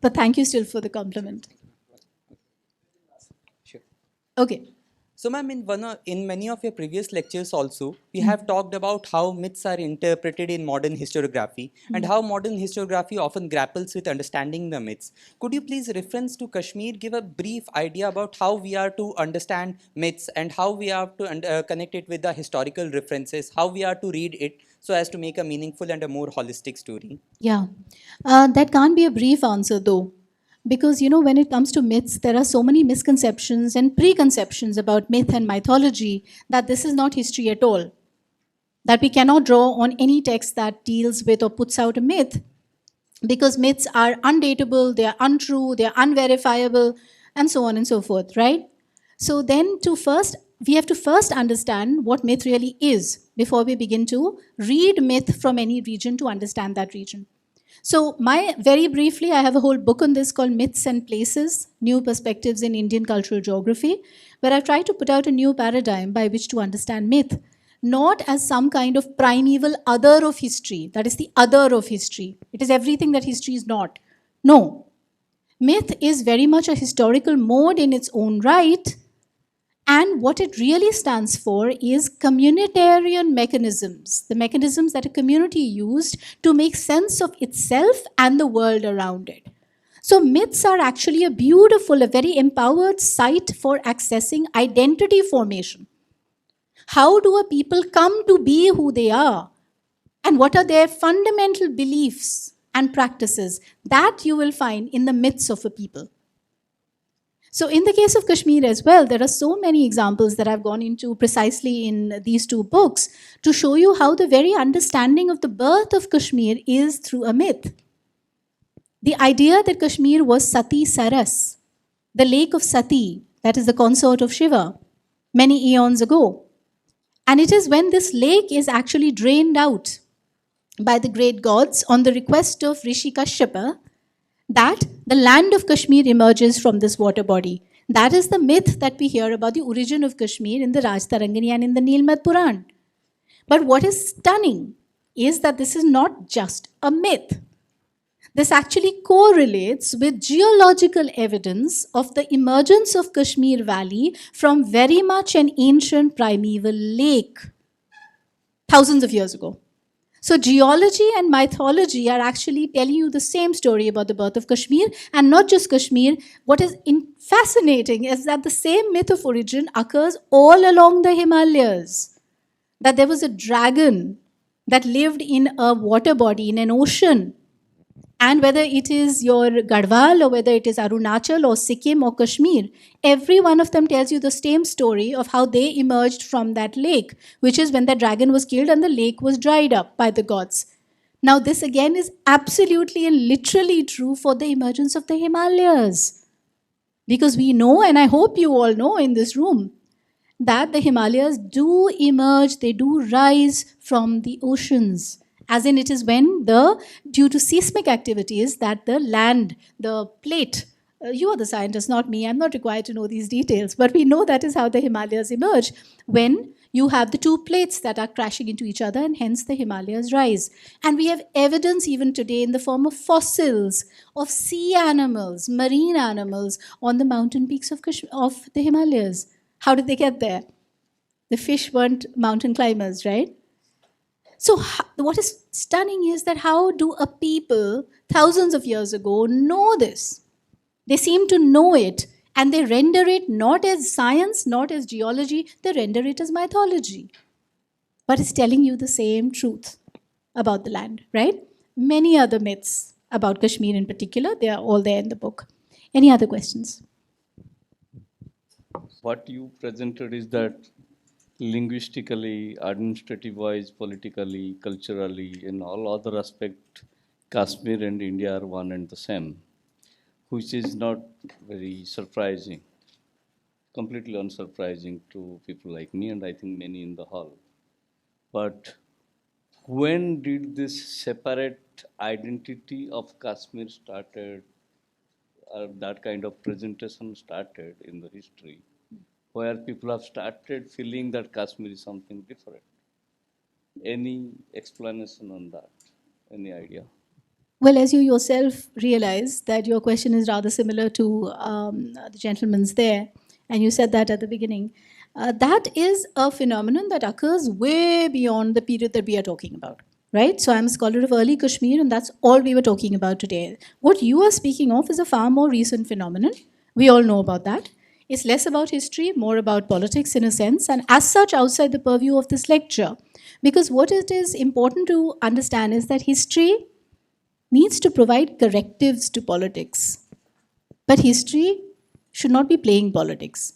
But thank you still for the compliment. Sure. Okay. So, ma'am, in many of your previous lectures also, we have talked about how myths are interpreted in modern historiography and how modern historiography often grapples with understanding the myths. Could you please reference to Kashmir, give a brief idea about how we are to understand myths and how we are to connect it with the historical references, how we are to read it so as to make a meaningful and a more holistic story? Yeah. That can't be a brief answer though. Because, when it comes to myths, there are so many misconceptions and preconceptions about myth and mythology that this is not history at all. That we cannot draw on any text that deals with or puts out a myth. Because myths are undateable, they are untrue, they are unverifiable, and so on and so forth, right? So then we have to first understand what myth really is before we begin to read myth from any region to understand that region. So very briefly, I have a whole book on this called Myths and Places, New Perspectives in Indian Cultural Geography, where I try to put out a new paradigm by which to understand myth, not as some kind of primeval other of history, that is the other of history. It is everything that history is not. No. Myth is very much a historical mode in its own right, and what it really stands for is communitarian mechanisms, the mechanisms that a community used to make sense of itself and the world around it. So myths are actually a beautiful, a very empowered site for accessing identity formation. How do a people come to be who they are? And what are their fundamental beliefs and practices? That you will find in the myths of a people. So in the case of Kashmir as well, there are so many examples that I've gone into precisely in these two books to show you how the very understanding of the birth of Kashmir is through a myth. The idea that Kashmir was Sati Saras, the lake of Sati, that is the consort of Shiva, many eons ago. And it is when this lake is actually drained out by the great gods on the request of Rishi Kashyapa that the land of Kashmir emerges from this water body. That is the myth that we hear about the origin of Kashmir in the Rajtarangani and in the Nilmad Puran. But what is stunning is that this is not just a myth. This actually correlates with geological evidence of the emergence of Kashmir Valley from very much an ancient primeval lake, thousands of years ago. So geology and mythology are actually telling you the same story about the birth of Kashmir, and not just Kashmir. What is fascinating is that the same myth of origin occurs all along the Himalayas. That there was a dragon that lived in a water body, in an ocean. And whether it is your Garhwal or whether it is Arunachal or Sikkim or Kashmir, every one of them tells you the same story of how they emerged from that lake, which is when the dragon was killed and the lake was dried up by the gods. Now, this again is absolutely and literally true for the emergence of the Himalayas. Because we know, and I hope you all know in this room, that the Himalayas do emerge, they do rise from the oceans. As in, it is when due to seismic activities, that the land, the plate, you are the scientist, not me, I'm not required to know these details, but we know that is how the Himalayas emerge, when you have the two plates that are crashing into each other, and hence the Himalayas rise. And we have evidence even today in the form of fossils of sea animals, marine animals, on the mountain peaks of the Himalayas. How did they get there? The fish weren't mountain climbers, right? So what is stunning is that how do a people thousands of years ago know this? They seem to know it, and they render it not as science, not as geology, they render it as mythology. But it's telling you the same truth about the land, right? Many other myths about Kashmir in particular, they are all there in the book. Any other questions? What you presented is that linguistically, administrative-wise, politically, culturally, in all other aspects, Kashmir and India are one and the same, which is not very surprising, completely unsurprising to people like me and I think many in the hall. But when did this separate identity of Kashmir started, or that kind of presentation started in the history, where people have started feeling that Kashmir is something different? Any explanation on that? Any idea? Well, as you yourself realize that your question is rather similar to the gentleman's there, and you said that at the beginning, that is a phenomenon that occurs way beyond the period that we are talking about, right? So I'm a scholar of early Kashmir, and that's all we were talking about today. What you are speaking of is a far more recent phenomenon. We all know about that. It's less about history, more about politics in a sense, and as such, outside the purview of this lecture. Because what it is important to understand is that history needs to provide correctives to politics. But history should not be playing politics.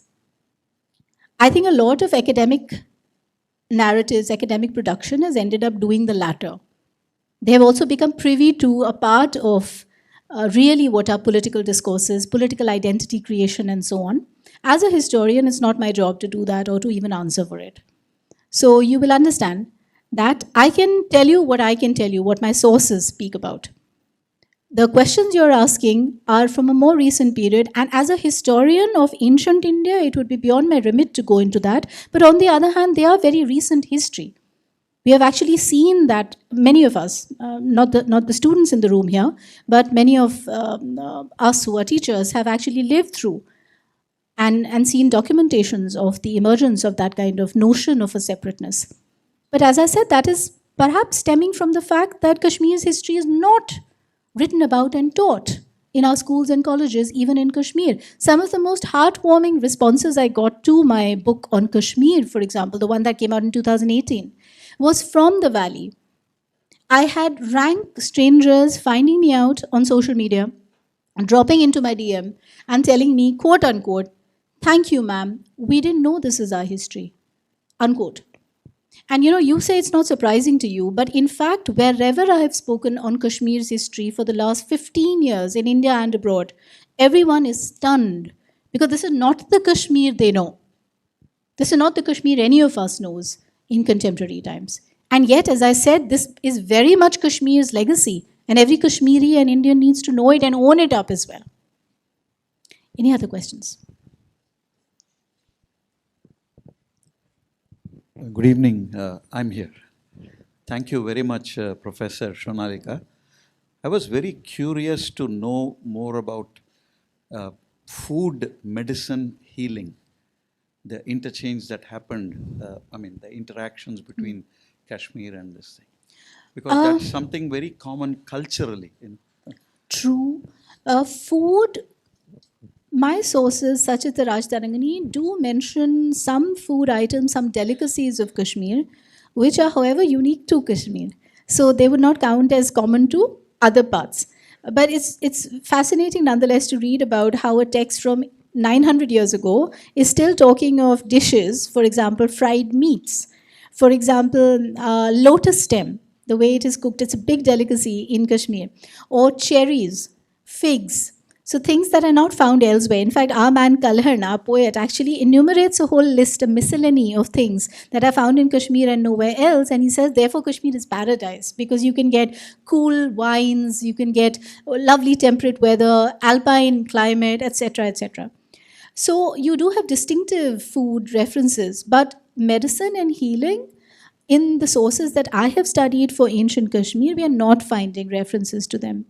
I think a lot of academic narratives, academic production has ended up doing the latter. They have also become privy to a part of really what are political discourses, political identity creation, and so on. As a historian, it's not my job to do that or to even answer for it. So you will understand that I can tell you what I can tell you, what my sources speak about. The questions you're asking are from a more recent period, and as a historian of ancient India, it would be beyond my remit to go into that. But on the other hand, they are very recent history. We have actually seen that many of us, not the students in the room here, but many of us who are teachers have actually lived through and seen documentations of the emergence of that kind of notion of a separateness. But as I said, that is perhaps stemming from the fact that Kashmir's history is not written about and taught in our schools and colleges, even in Kashmir. Some of the most heartwarming responses I got to my book on Kashmir, for example, the one that came out in 2018, was from the Valley. I had rank strangers finding me out on social media, dropping into my DM and telling me, quote unquote, "Thank you, ma'am. We didn't know this is our history," unquote. And you say it's not surprising to you, but in fact, wherever I have spoken on Kashmir's history for the last 15 years in India and abroad, everyone is stunned because this is not the Kashmir they know. This is not the Kashmir any of us knows in contemporary times. And yet, as I said, this is very much Kashmir's legacy, and every Kashmiri and Indian needs to know it and own it up as well. Any other questions? Good evening. I'm here. Thank you very much, Professor Shonaleeka. I was very curious to know more about food, medicine, healing, the interchange that happened, the interactions between Kashmir and this thing. Because that's something very common culturally. True. Food, my sources, such as the Rajtarangani, do mention some food items, some delicacies of Kashmir, which are, however, unique to Kashmir. So they would not count as common to other parts. But it's fascinating, nonetheless, to read about how a text from 900 years ago is still talking of dishes, for example, fried meats. For example, lotus stem, the way it is cooked, it's a big delicacy in Kashmir. Or cherries, figs. So things that are not found elsewhere. In fact, our man Kalhan, our poet, actually enumerates a whole list, a miscellany of things that are found in Kashmir and nowhere else. And he says, therefore, Kashmir is paradise because you can get cool wines, you can get lovely temperate weather, alpine climate, etc., etc. So you do have distinctive food references, but medicine and healing, in the sources that I have studied for ancient Kashmir, we are not finding references to them.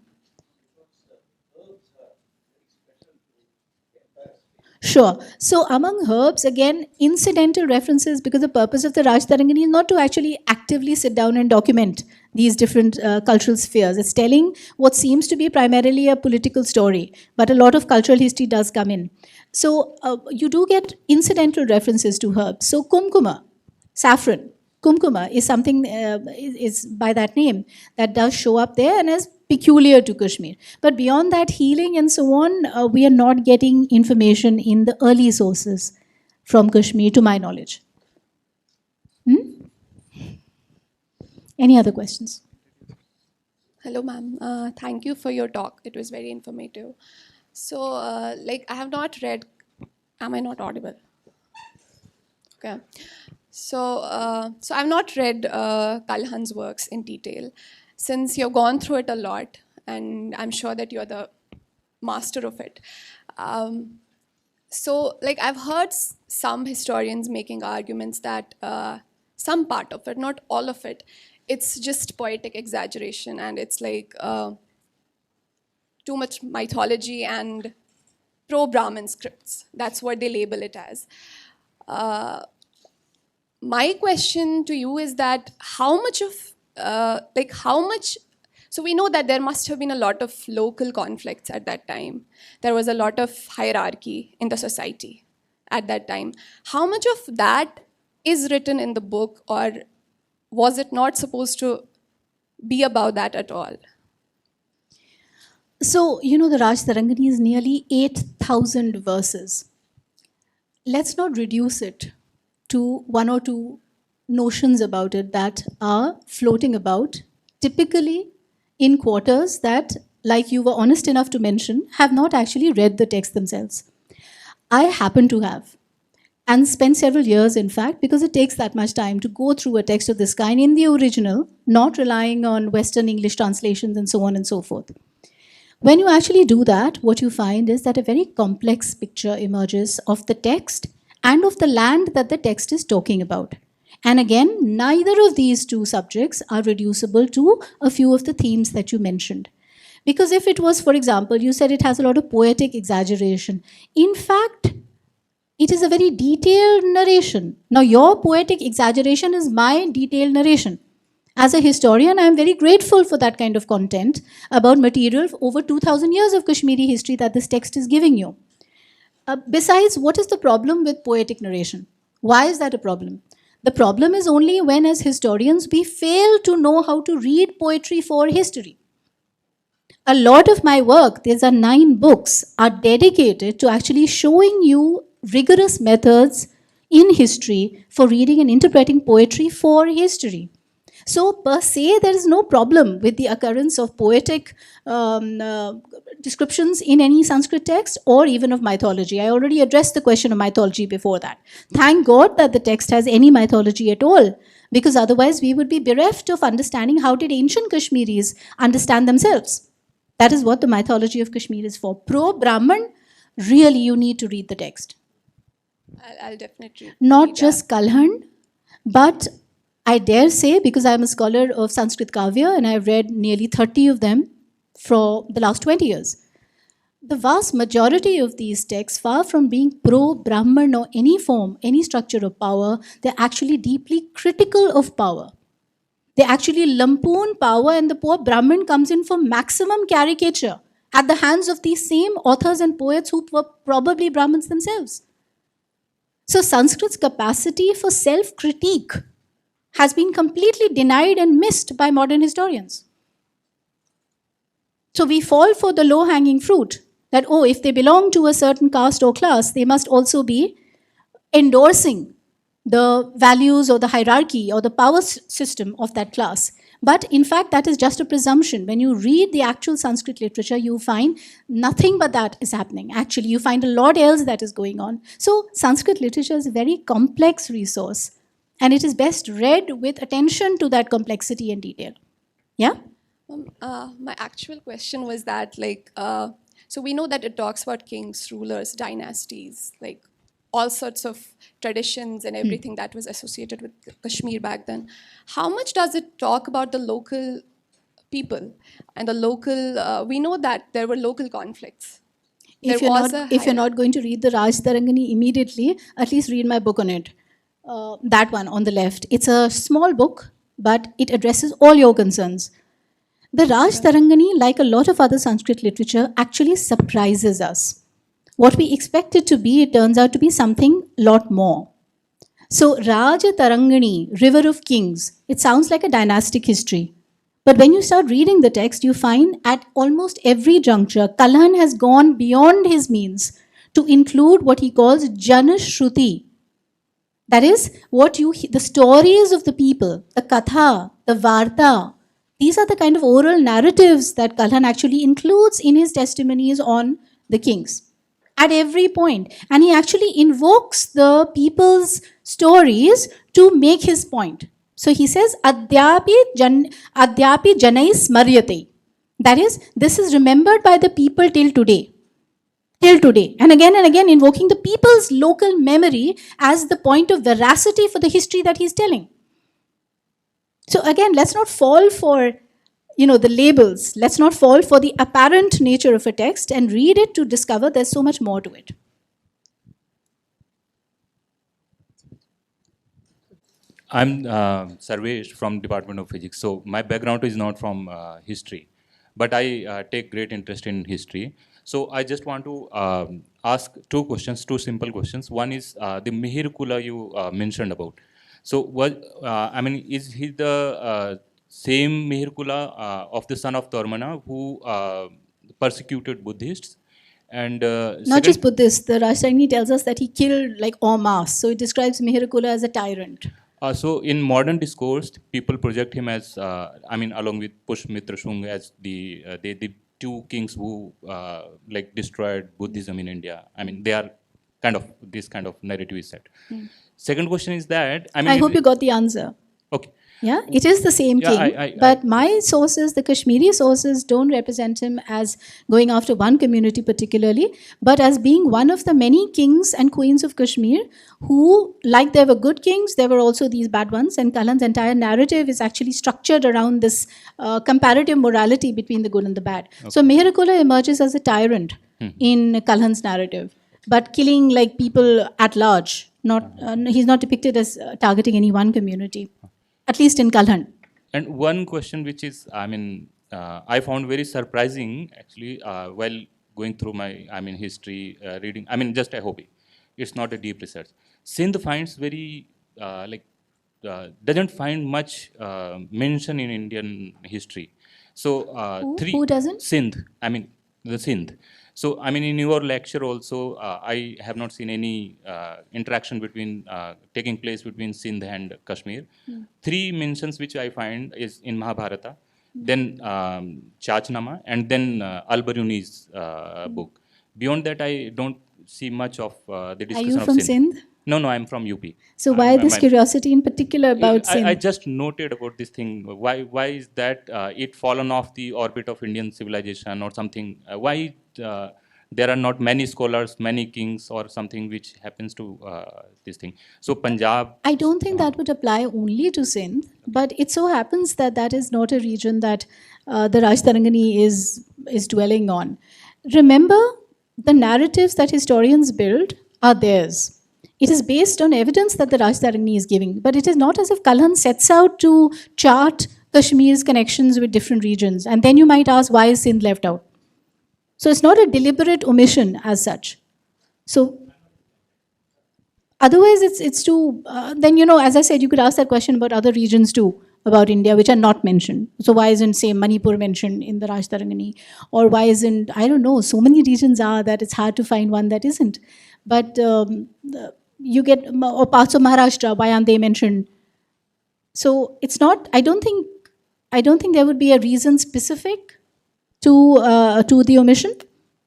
Sure. So among herbs, again, incidental references, because the purpose of the Raj Tarangani is not to actually actively sit down and document these different cultural spheres. It's telling what seems to be primarily a political story, but a lot of cultural history does come in. So you do get incidental references to herbs. So kumkuma, saffron, kumkuma is something, is by that name, that does show up there and is peculiar to Kashmir. But beyond that, healing and so on, we are not getting information in the early sources from Kashmir, to my knowledge. Any other questions? Hello, ma'am. Thank you for your talk. It was very informative. So, like, I have not read. Am I not audible? Okay. So I've not read Kalhan's works in detail. Since you've gone through it a lot, and I'm sure that you're the master of it. So, like, I've heard some historians making arguments that some part of it, not all of it, it's just poetic exaggeration, and it's like too much mythology and pro-Brahmin scripts. That's what they label it as. My question to you is that how much of, so we know that there must have been a lot of local conflicts at that time. There was a lot of hierarchy in the society at that time. How much of that is written in the book, or was it not supposed to be about that at all? So, you know, the Raj Tarangani is nearly 8,000 verses. Let's not reduce it to one or two notions about it that are floating about, typically in quarters that, like you were honest enough to mention, have not actually read the text themselves. I happen to have, and spent several years, in fact, because it takes that much time to go through a text of this kind in the original, not relying on Western English translations and so on and so forth. When you actually do that, what you find is that a very complex picture emerges of the text and of the land that the text is talking about. And again, neither of these two subjects are reducible to a few of the themes that you mentioned. Because if it was, for example, you said it has a lot of poetic exaggeration. In fact, it is a very detailed narration. Now, your poetic exaggeration is my detailed narration. As a historian, I am very grateful for that kind of content about material over 2,000 years of Kashmiri history that this text is giving you. Besides, what is the problem with poetic narration? Why is that a problem? The problem is only when, as historians, we fail to know how to read poetry for history. A lot of my work, these are 9 books, are dedicated to actually showing you rigorous methods in history for reading and interpreting poetry for history. So, per se, there is no problem with the occurrence of poetic descriptions in any Sanskrit text or even of mythology. I already addressed the question of mythology before that. Thank God that the text has any mythology at all, because otherwise we would be bereft of understanding how did ancient Kashmiris understand themselves. That is what the mythology of Kashmir is for. Pro-Brahman, really you need to read the text. I'll definitely Not read just Kalhan, but I dare say, because I'm a scholar of Sanskrit Kavya and I've read nearly 30 of them for the last 20 years. The vast majority of these texts, far from being pro-Brahman or any form, any structure of power, they're actually deeply critical of power. They actually lampoon power, and the poor Brahmin comes in for maximum caricature at the hands of these same authors and poets who were probably Brahmins themselves. So Sanskrit's capacity for self-critique has been completely denied and missed by modern historians. So we fall for the low-hanging fruit that, oh, if they belong to a certain caste or class, they must also be endorsing the values or the hierarchy or the power system of that class. But in fact, that is just a presumption. When you read the actual Sanskrit literature, you find nothing but that is happening. Actually, you find a lot else that is going on. So Sanskrit literature is a very complex resource, and it is best read with attention to that complexity and detail. Yeah? My actual question was that, like, so we know that it talks about kings, rulers, dynasties, like all sorts of traditions and everything that was associated with Kashmir back then. How much does it talk about the local people and the local, we know that there were local conflicts. There If you're was not, a if you're hierarchy. not going to read the Raj Tarangani immediately, at least read my book on it. That one on the left. It's a small book, but it addresses all your concerns. The Raj Tarangani, like a lot of other Sanskrit literature, actually surprises us. What we expect it to be, it turns out to be something lot more. So, Raja Tarangani, River of Kings, it sounds like a dynastic history. But when you start reading the text, you find at almost every juncture, Kalhan has gone beyond his means to include what he calls Jana Shruti. That is, the stories of the people, the Katha, the Varta, these are the kind of oral narratives that Kalhan actually includes in his testimonies on the kings at every point. And he actually invokes the people's stories to make his point. So he says, Adyapi Janais Maryate. That is, this is remembered by the people till today. Till today. And again, invoking the people's local memory as the point of veracity for the history that he's telling. So again, let's not fall for the labels. Let's not fall for the apparent nature of a text and read it to discover there's so much more to it. I'm Sarvesh from Department of Physics. So my background is not from history, but I take great interest in history. So I just want to ask two questions, two simple questions. One is the Mihir Kula you mentioned about. So is he the same Mihir Kula of the son of Tormana who persecuted Buddhists? And Not just Buddhists, the Rajtarangani tells us that he killed like en masse. So it describes Mihirkula as a tyrant. So in modern discourse, people project him as, along with Pushmitra Shunga as the two kings who destroyed Buddhism in India. I mean, they are this kind of narrative is set. Second question is that, I hope you got the answer. Okay. Yeah, it is the same Yeah, king. But my sources, the Kashmiri sources, don't represent him as going after one community particularly, but as being one of the many kings and queens of Kashmir who, like there were good kings, there were also these bad ones. And Kalhan's entire narrative is actually structured around this comparative morality between the good and the bad. Okay. So Mihirkula emerges as a tyrant in Kalhan's narrative, but killing like people at large. He's not depicted as targeting any one community. At least in Kalhan. And one question which is, I found very surprising actually while going through my, history reading. Just a hobby. It's not a deep research. Sindh finds very, doesn't find much mention in Indian history. So who doesn't? Sindh. The Sindh. So, in your lecture also, I have not seen any interaction taking place between Sindh and Kashmir. Three mentions which I find is in Mahabharata, then Chachnama, and then Al-Biruni's book. Beyond that, I don't see much of the discussion of Sindh. Are you from Sindh? No, I'm from UP. So why this curiosity in particular about Sindh? I just noted about this thing. Why is that it fallen off the orbit of Indian civilization or something? Why there are not many scholars, many kings or something which happens to this thing? So Punjab... I don't think that would apply only to Sindh, but it so happens that that is not a region that the Rajtarangani is dwelling on. Remember, the narratives that historians build are theirs. It is based on evidence that the Rajtarangani is giving, but it is not as if Kalhan sets out to chart Kashmir's connections with different regions. And then you might ask, why is Sindh left out? So it's not a deliberate omission as such. So otherwise, it's too, then, as I said, you could ask that question about other regions too, about India, which are not mentioned. So why isn't, say, Manipur mentioned in the Rajtarangani? Or why isn't, I don't know, so many regions are that it's hard to find one that isn't. But you get, or parts of Maharashtra, why aren't they mentioned? So it's not, I don't think there would be a reason specific to the omission,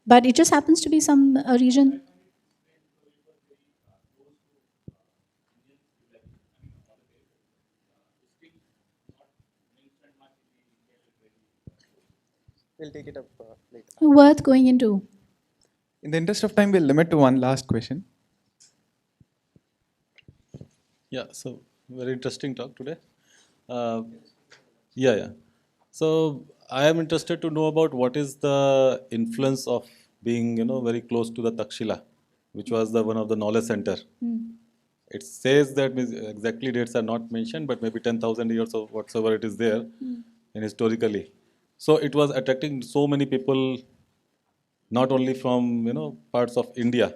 but it just happens to be some region. We'll take it up later. Worth going into. In the interest of time, we'll limit to one last question. Yeah, so very interesting talk today. Yeah. So I am interested to know about what is the influence of being, very close to the Takshila, which was the one of the knowledge center. It says that exactly dates are not mentioned, but maybe 10,000 years or whatsoever it is there, and historically. So it was attracting so many people, not only from parts of India,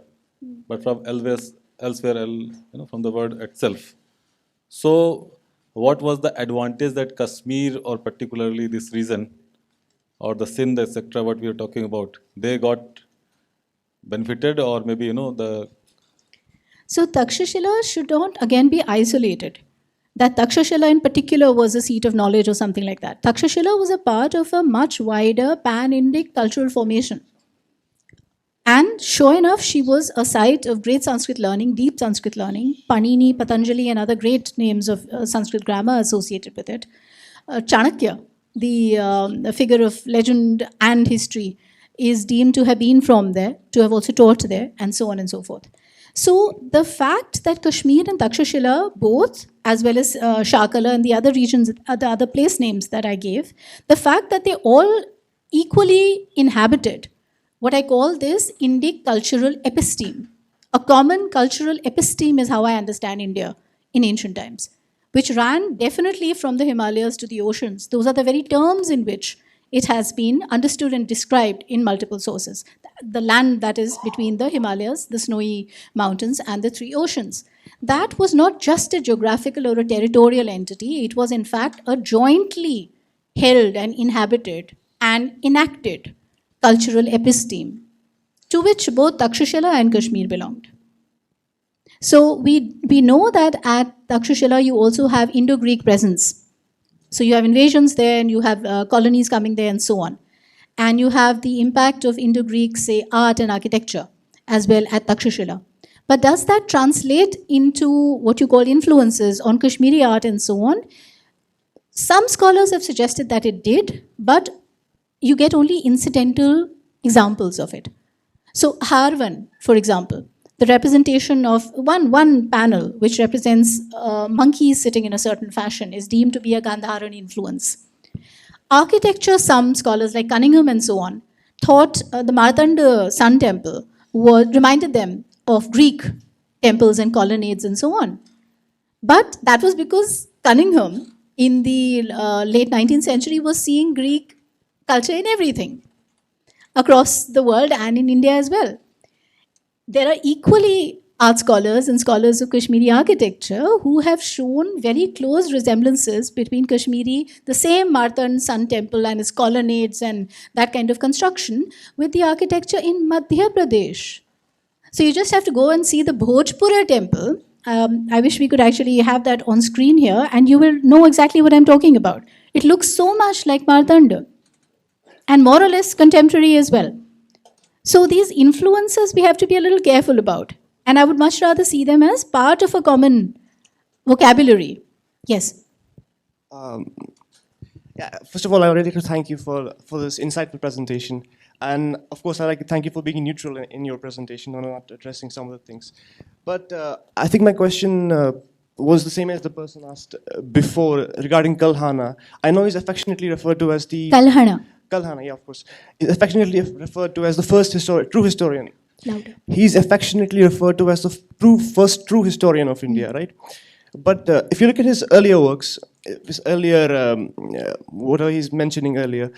but from elsewhere, from the world itself. So, what was the advantage that Kashmir, or particularly this region, or the Sindh, etc., what we are talking about, they got benefited, or maybe the So Takshashila should not again be isolated. That Takshashila in particular was a seat of knowledge or something like that. Takshashila was a part of a much wider pan-Indic cultural formation. And sure enough, she was a site of great Sanskrit learning, deep Sanskrit learning. Panini, Patanjali, and other great names of Sanskrit grammar associated with it. Chanakya, the figure of legend and history, is deemed to have been from there, to have also taught there, and so on and so forth. So the fact that Kashmir and Takshashila both, as well as Shakala and the other regions, the other place names that I gave, the fact that they all equally inhabited what I call this Indic cultural episteme. A common cultural episteme is how I understand India in ancient times, which ran definitely from the Himalayas to the oceans. Those are the very terms in which it has been understood and described in multiple sources. The land that is between the Himalayas, the snowy mountains, and the three oceans. That was not just a geographical or a territorial entity, it was in fact a jointly held and inhabited and enacted cultural episteme, to which both Takshashila and Kashmir belonged. So we know that at Takshashila you also have Indo-Greek presence. So you have invasions there, and you have colonies coming there, and so on. And you have the impact of Indo-Greek, say, art and architecture as well at Takshashila. But does that translate into what you call influences on Kashmiri art and so on? Some scholars have suggested that it did, but you get only incidental examples of it. So Harvan, for example, the representation of one panel which represents monkeys sitting in a certain fashion is deemed to be a Gandharan influence. Architecture, some scholars like Cunningham and so on, thought the Martanda Sun Temple reminded them of Greek temples and colonnades and so on. But that was because Cunningham in the late 19th century was seeing Greek culture in everything across the world and in India as well. There are equally art scholars and scholars of Kashmiri architecture who have shown very close resemblances between Kashmiri, the same Martand Sun Temple and its colonnades and that kind of construction, with the architecture in Madhya Pradesh. So you just have to go and see the Bhojpura temple. I wish we could actually have that on screen here, and you will know exactly what I'm talking about. It looks so much like Martanda, and more or less contemporary as well. So these influences we have to be a little careful about. And I would much rather see them as part of a common vocabulary. Yes? First of all, I would really like to thank you for this insightful presentation. And of course, I'd like to thank you for being neutral in your presentation and not addressing some of the things. But I think my question was the same as the person asked before regarding Kalhana. I know he's affectionately referred to as the... Kalhana. Kalhana, yeah, of course. He's affectionately referred to as the first true historian. Louder. He's affectionately referred to as the first true historian of India, right? But if you look at his earlier works, what he's mentioning earlier,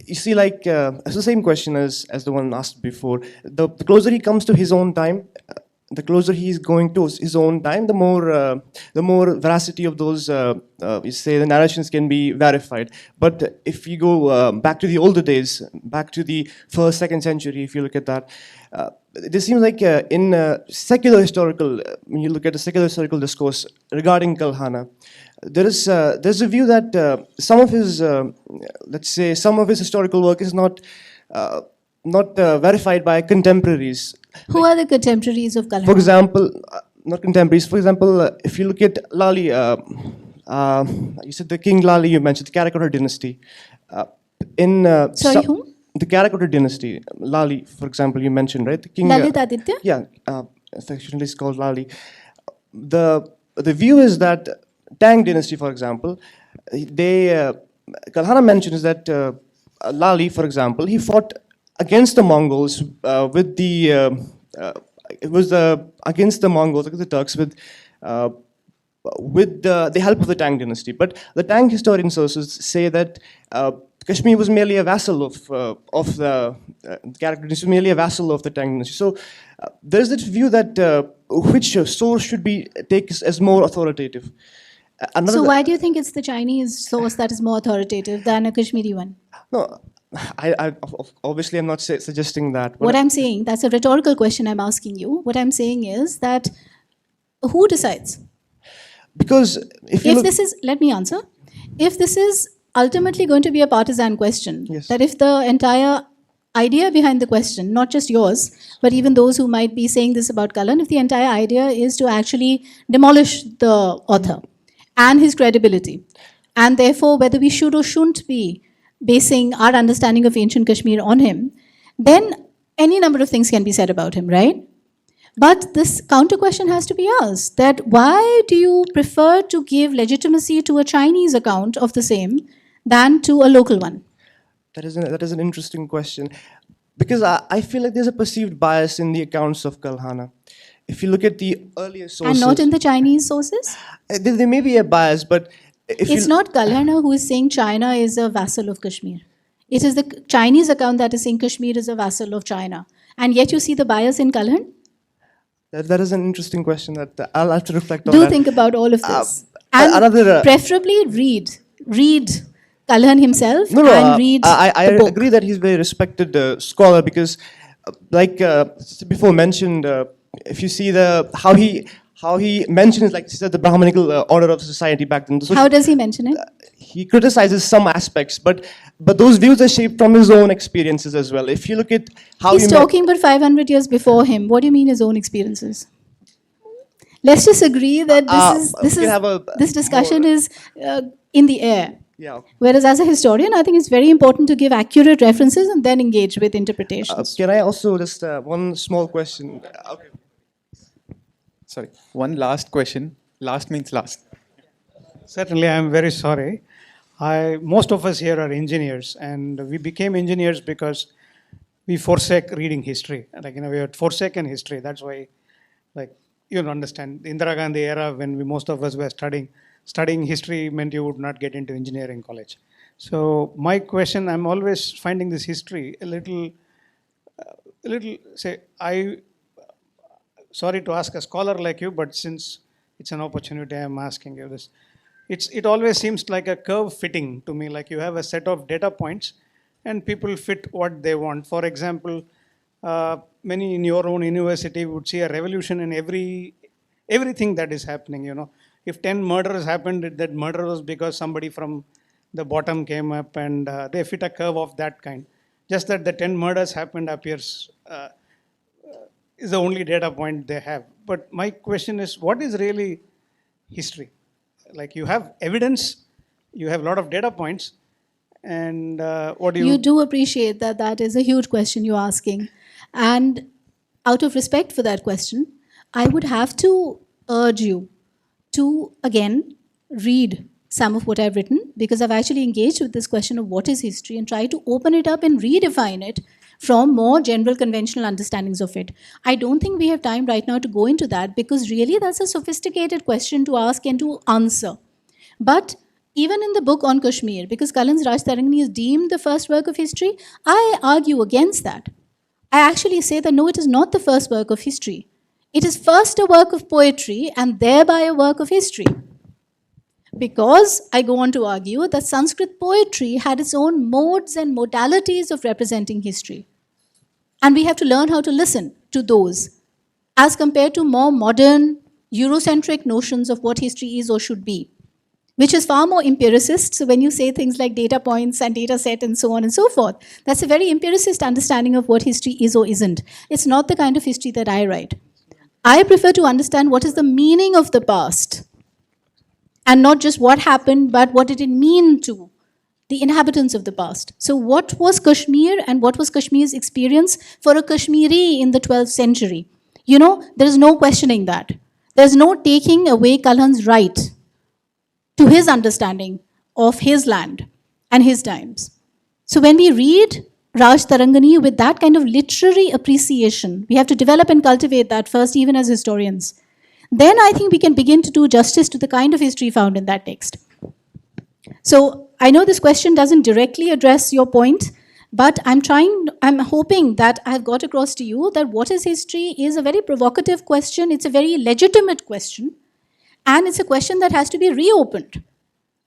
you see, like, it's the same question as the one asked before. The closer he comes to his own time, the closer he's going to his own time, the more veracity of those, you say, the narrations can be verified. But if you go back to the older days, back to the 1st, 2nd century, if you look at that, it seems like in secular historical, when you look at the secular historical discourse regarding Kalhana, there's a view that some of his, let's say, some of his historical work is not verified by contemporaries. Who are the contemporaries of Kalhana? For example, not contemporaries. For example, if you look at Lali, you said the King Lali. You mentioned the Karakoram dynasty. Sorry, who? The Karakoram dynasty, Lali, for example, you mentioned, right? The king, Lalitaditya? Yeah, affectionately it's called Lali. The view is that Tang dynasty, for example, Kalhana mentions that Lali, for example, he fought against the Mongols with the it was against the Mongols, against the Turks with the help of the Tang dynasty. But the Tang historian sources say that Kashmir was merely a vassal of the character. This was merely a vassal of the Tang dynasty. So there's this view that which source should be taken as more authoritative. So why do you think it's the Chinese source that is more authoritative than a Kashmiri one? No, obviously I'm not suggesting that. What I'm saying, that's a rhetorical question I'm asking you. What I'm saying is that who decides? Because if this is, let me answer. If this is ultimately going to be a partisan question, yes, that if the entire idea behind the question, not just yours, but even those who might be saying this about Kalan, if the entire idea is to actually demolish the author and his credibility, and therefore whether we should or shouldn't be basing our understanding of ancient Kashmir on him, then any number of things can be said about him, right? But this counter question has to be asked, that why do you prefer to give legitimacy to a Chinese account of the same than to a local one? That is an interesting question. Because I feel like there's a perceived bias in the accounts of Kalhana. If you look at the earlier sources... And not in the Chinese sources? There may be a bias, but... It's not Kalhana who is saying China is a vassal of Kashmir. It is the Chinese account that is saying Kashmir is a vassal of China. And yet you see the bias in Kalhan? That is an interesting question that I'll have to reflect on. Do think about all of this. And preferably read Kalhan himself and read I the book. agree that he's a very respected scholar because, like before mentioned, if you see how he mentions, like he said, the Brahmanical order of society back then. So how does he mention it? He criticizes some aspects, but those views are shaped from his own experiences as well. If you look at how he's talking about 500 years before him. What do you mean his own experiences? Let's just agree that this discussion is in the air. Yeah. Whereas as a historian, I think it's very important to give accurate references and then engage with interpretations. Can I also just one small question? Okay. Sorry, one last question. Last means last. Certainly, I am very sorry. Most of us here are engineers, and we became engineers because we forsake reading history. Like, we had forsaken history. That's why, you understand, the Indira Gandhi era, when most of us were studying history meant you would not get into engineering college. So my question, I'm always finding this history a little, sorry to ask a scholar like you, but since it's an opportunity, I'm asking you this. It always seems like a curve fitting to me, like you have a set of data points and people fit what they want. For example, many in your own university would see a revolution in everything that is happening, If 10 murders happened, that murder was because somebody from the bottom came up and they fit a curve of that kind. Just that the 10 murders happened appears is the only data point they have. But my question is, what is really history? Like, you have evidence, you have a lot of data points, and what do you... You do appreciate that is a huge question you're asking. And out of respect for that question, I would have to urge you to, again, read some of what I've written, because I've actually engaged with this question of what is history and try to open it up and redefine it from more general conventional understandings of it. I don't think we have time right now to go into that, because really that's a sophisticated question to ask and to answer. But even in the book on Kashmir, because Kalan's Raj Tarangani is deemed the first work of history, I argue against that. I actually say that no, it is not the first work of history. It is first a work of poetry and thereby a work of history. Because I go on to argue that Sanskrit poetry had its own modes and modalities of representing history. And we have to learn how to listen to those as compared to more modern, Eurocentric notions of what history is or should be, which is far more empiricist. So when you say things like data points and data set and so on and so forth, that's a very empiricist understanding of what history is or isn't. It's not the kind of history that I write. I prefer to understand what is the meaning of the past, and not just what happened, but what did it mean to the inhabitants of the past. So what was Kashmir and what was Kashmir's experience for a Kashmiri in the 12th century? There is no questioning that. There's no taking away Kalhan's right to his understanding of his land and his times. So when we read Raj Tarangani with that kind of literary appreciation. We have to develop and cultivate that first, even as historians. Then I think we can begin to do justice to the kind of history found in that text. So I know this question doesn't directly address your point, but I'm hoping that I've got across to you that what is history is a very provocative question. It's a very legitimate question. And it's a question that has to be reopened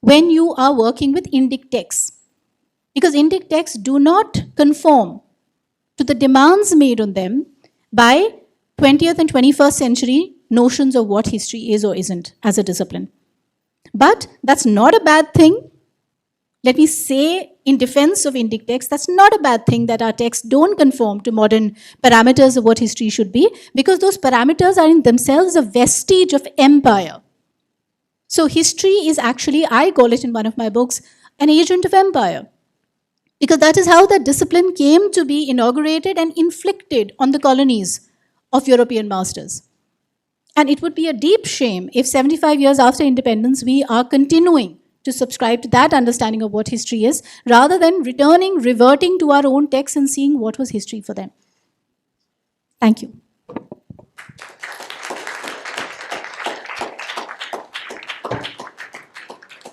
when you are working with Indic texts. Because Indic texts do not conform to the demands made on them by 20th and 21st century notions of what history is or isn't as a discipline. But that's not a bad thing. Let me say in defense of Indic texts, that's not a bad thing that our texts don't conform to modern parameters of what history should be, because those parameters are in themselves a vestige of empire. So history is actually, I call it in one of my books, an agent of empire. Because that is how that discipline came to be inaugurated and inflicted on the colonies of European masters. And it would be a deep shame if 75 years after independence, we are continuing to subscribe to that understanding of what history is, rather than reverting to our own texts and seeing what was history for them. Thank you.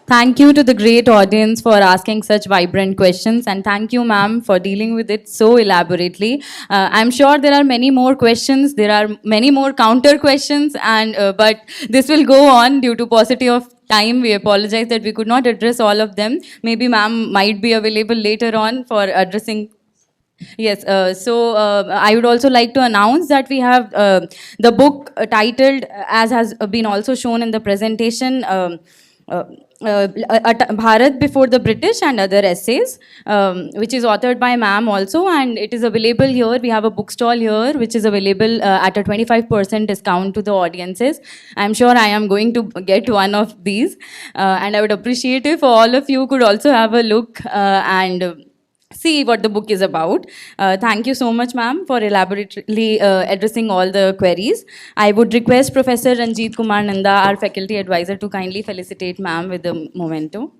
Thank you to the great audience for asking such vibrant questions, and thank you, ma'am, for dealing with it so elaborately. I'm sure there are many more questions, there are many more counter questions, and but this will go on due to paucity of time. We apologize that we could not address all of them. Maybe ma'am might be available later on for addressing. Yes, so I would also like to announce that we have the book titled, as has been also shown in the presentation, Bharat Before the British and Other Essays, which is authored by ma'am also, and it is available here. We have a bookstall here which is available at a 25% discount to the audiences. I'm sure I am going to get one of these, and I would appreciate if all of you could also have a look and see what the book is about. Thank you so much, ma'am, for elaborately addressing all the queries. I would request Professor Ranjit Kumar Nanda, our faculty advisor, to kindly felicitate ma'am with the memento.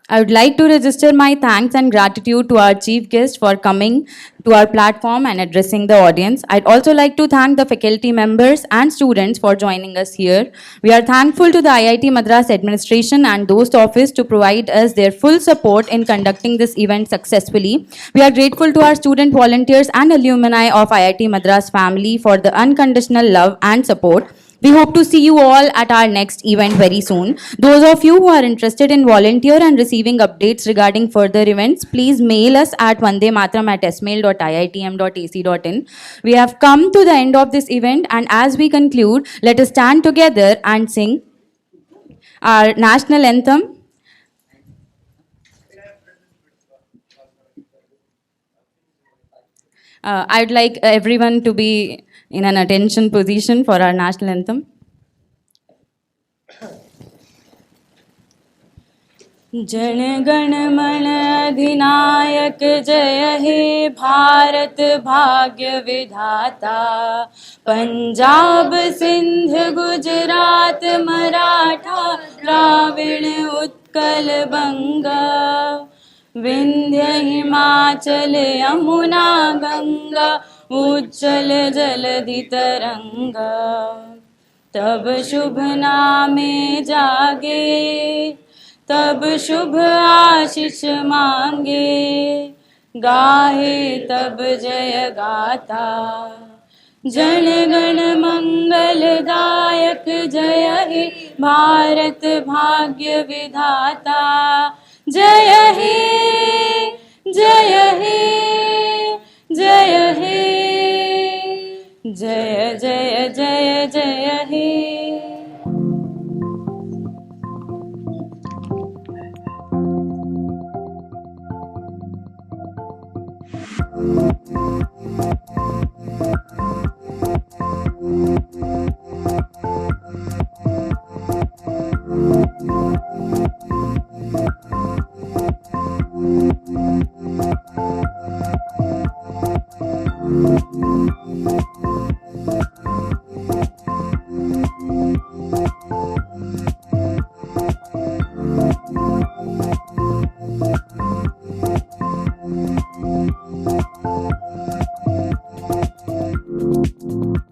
I would like to register my thanks and gratitude to our chief guest for coming to our platform and addressing the audience. I'd also like to thank the faculty members and students for joining us here. We are thankful to the IIT Madras administration and DOST office to provide us their full support in conducting this event successfully. We are grateful to our student volunteers and alumni of IIT Madras family for the unconditional love and support. We hope to see you all at our next event very soon. Those of you who are interested in volunteer and receiving updates regarding further events, please mail us at vandemataram@smail.iitm.ac.in. We have come to the end of this event, and as we conclude, let us stand together and sing our national anthem. I'd like everyone to be in an attention position for our national anthem. Jana Gana मन अधिनायक जय हे भारत भाग्य विधाता पंजाब सिंध गुजरात मराठा द्राविड़ उत्कल बंगा विंध्य हिमाचल यमुना गंगा उज्जल जलधि तरंगा तब शुभ नामे जागे तब शुभ आशीष मांगे गाहे तब जय गाता जन गण मंगलदायक जय हे भारत भाग्य विधाता जय हे जय हे जय हे जय जय जय जय हे Thank you. you.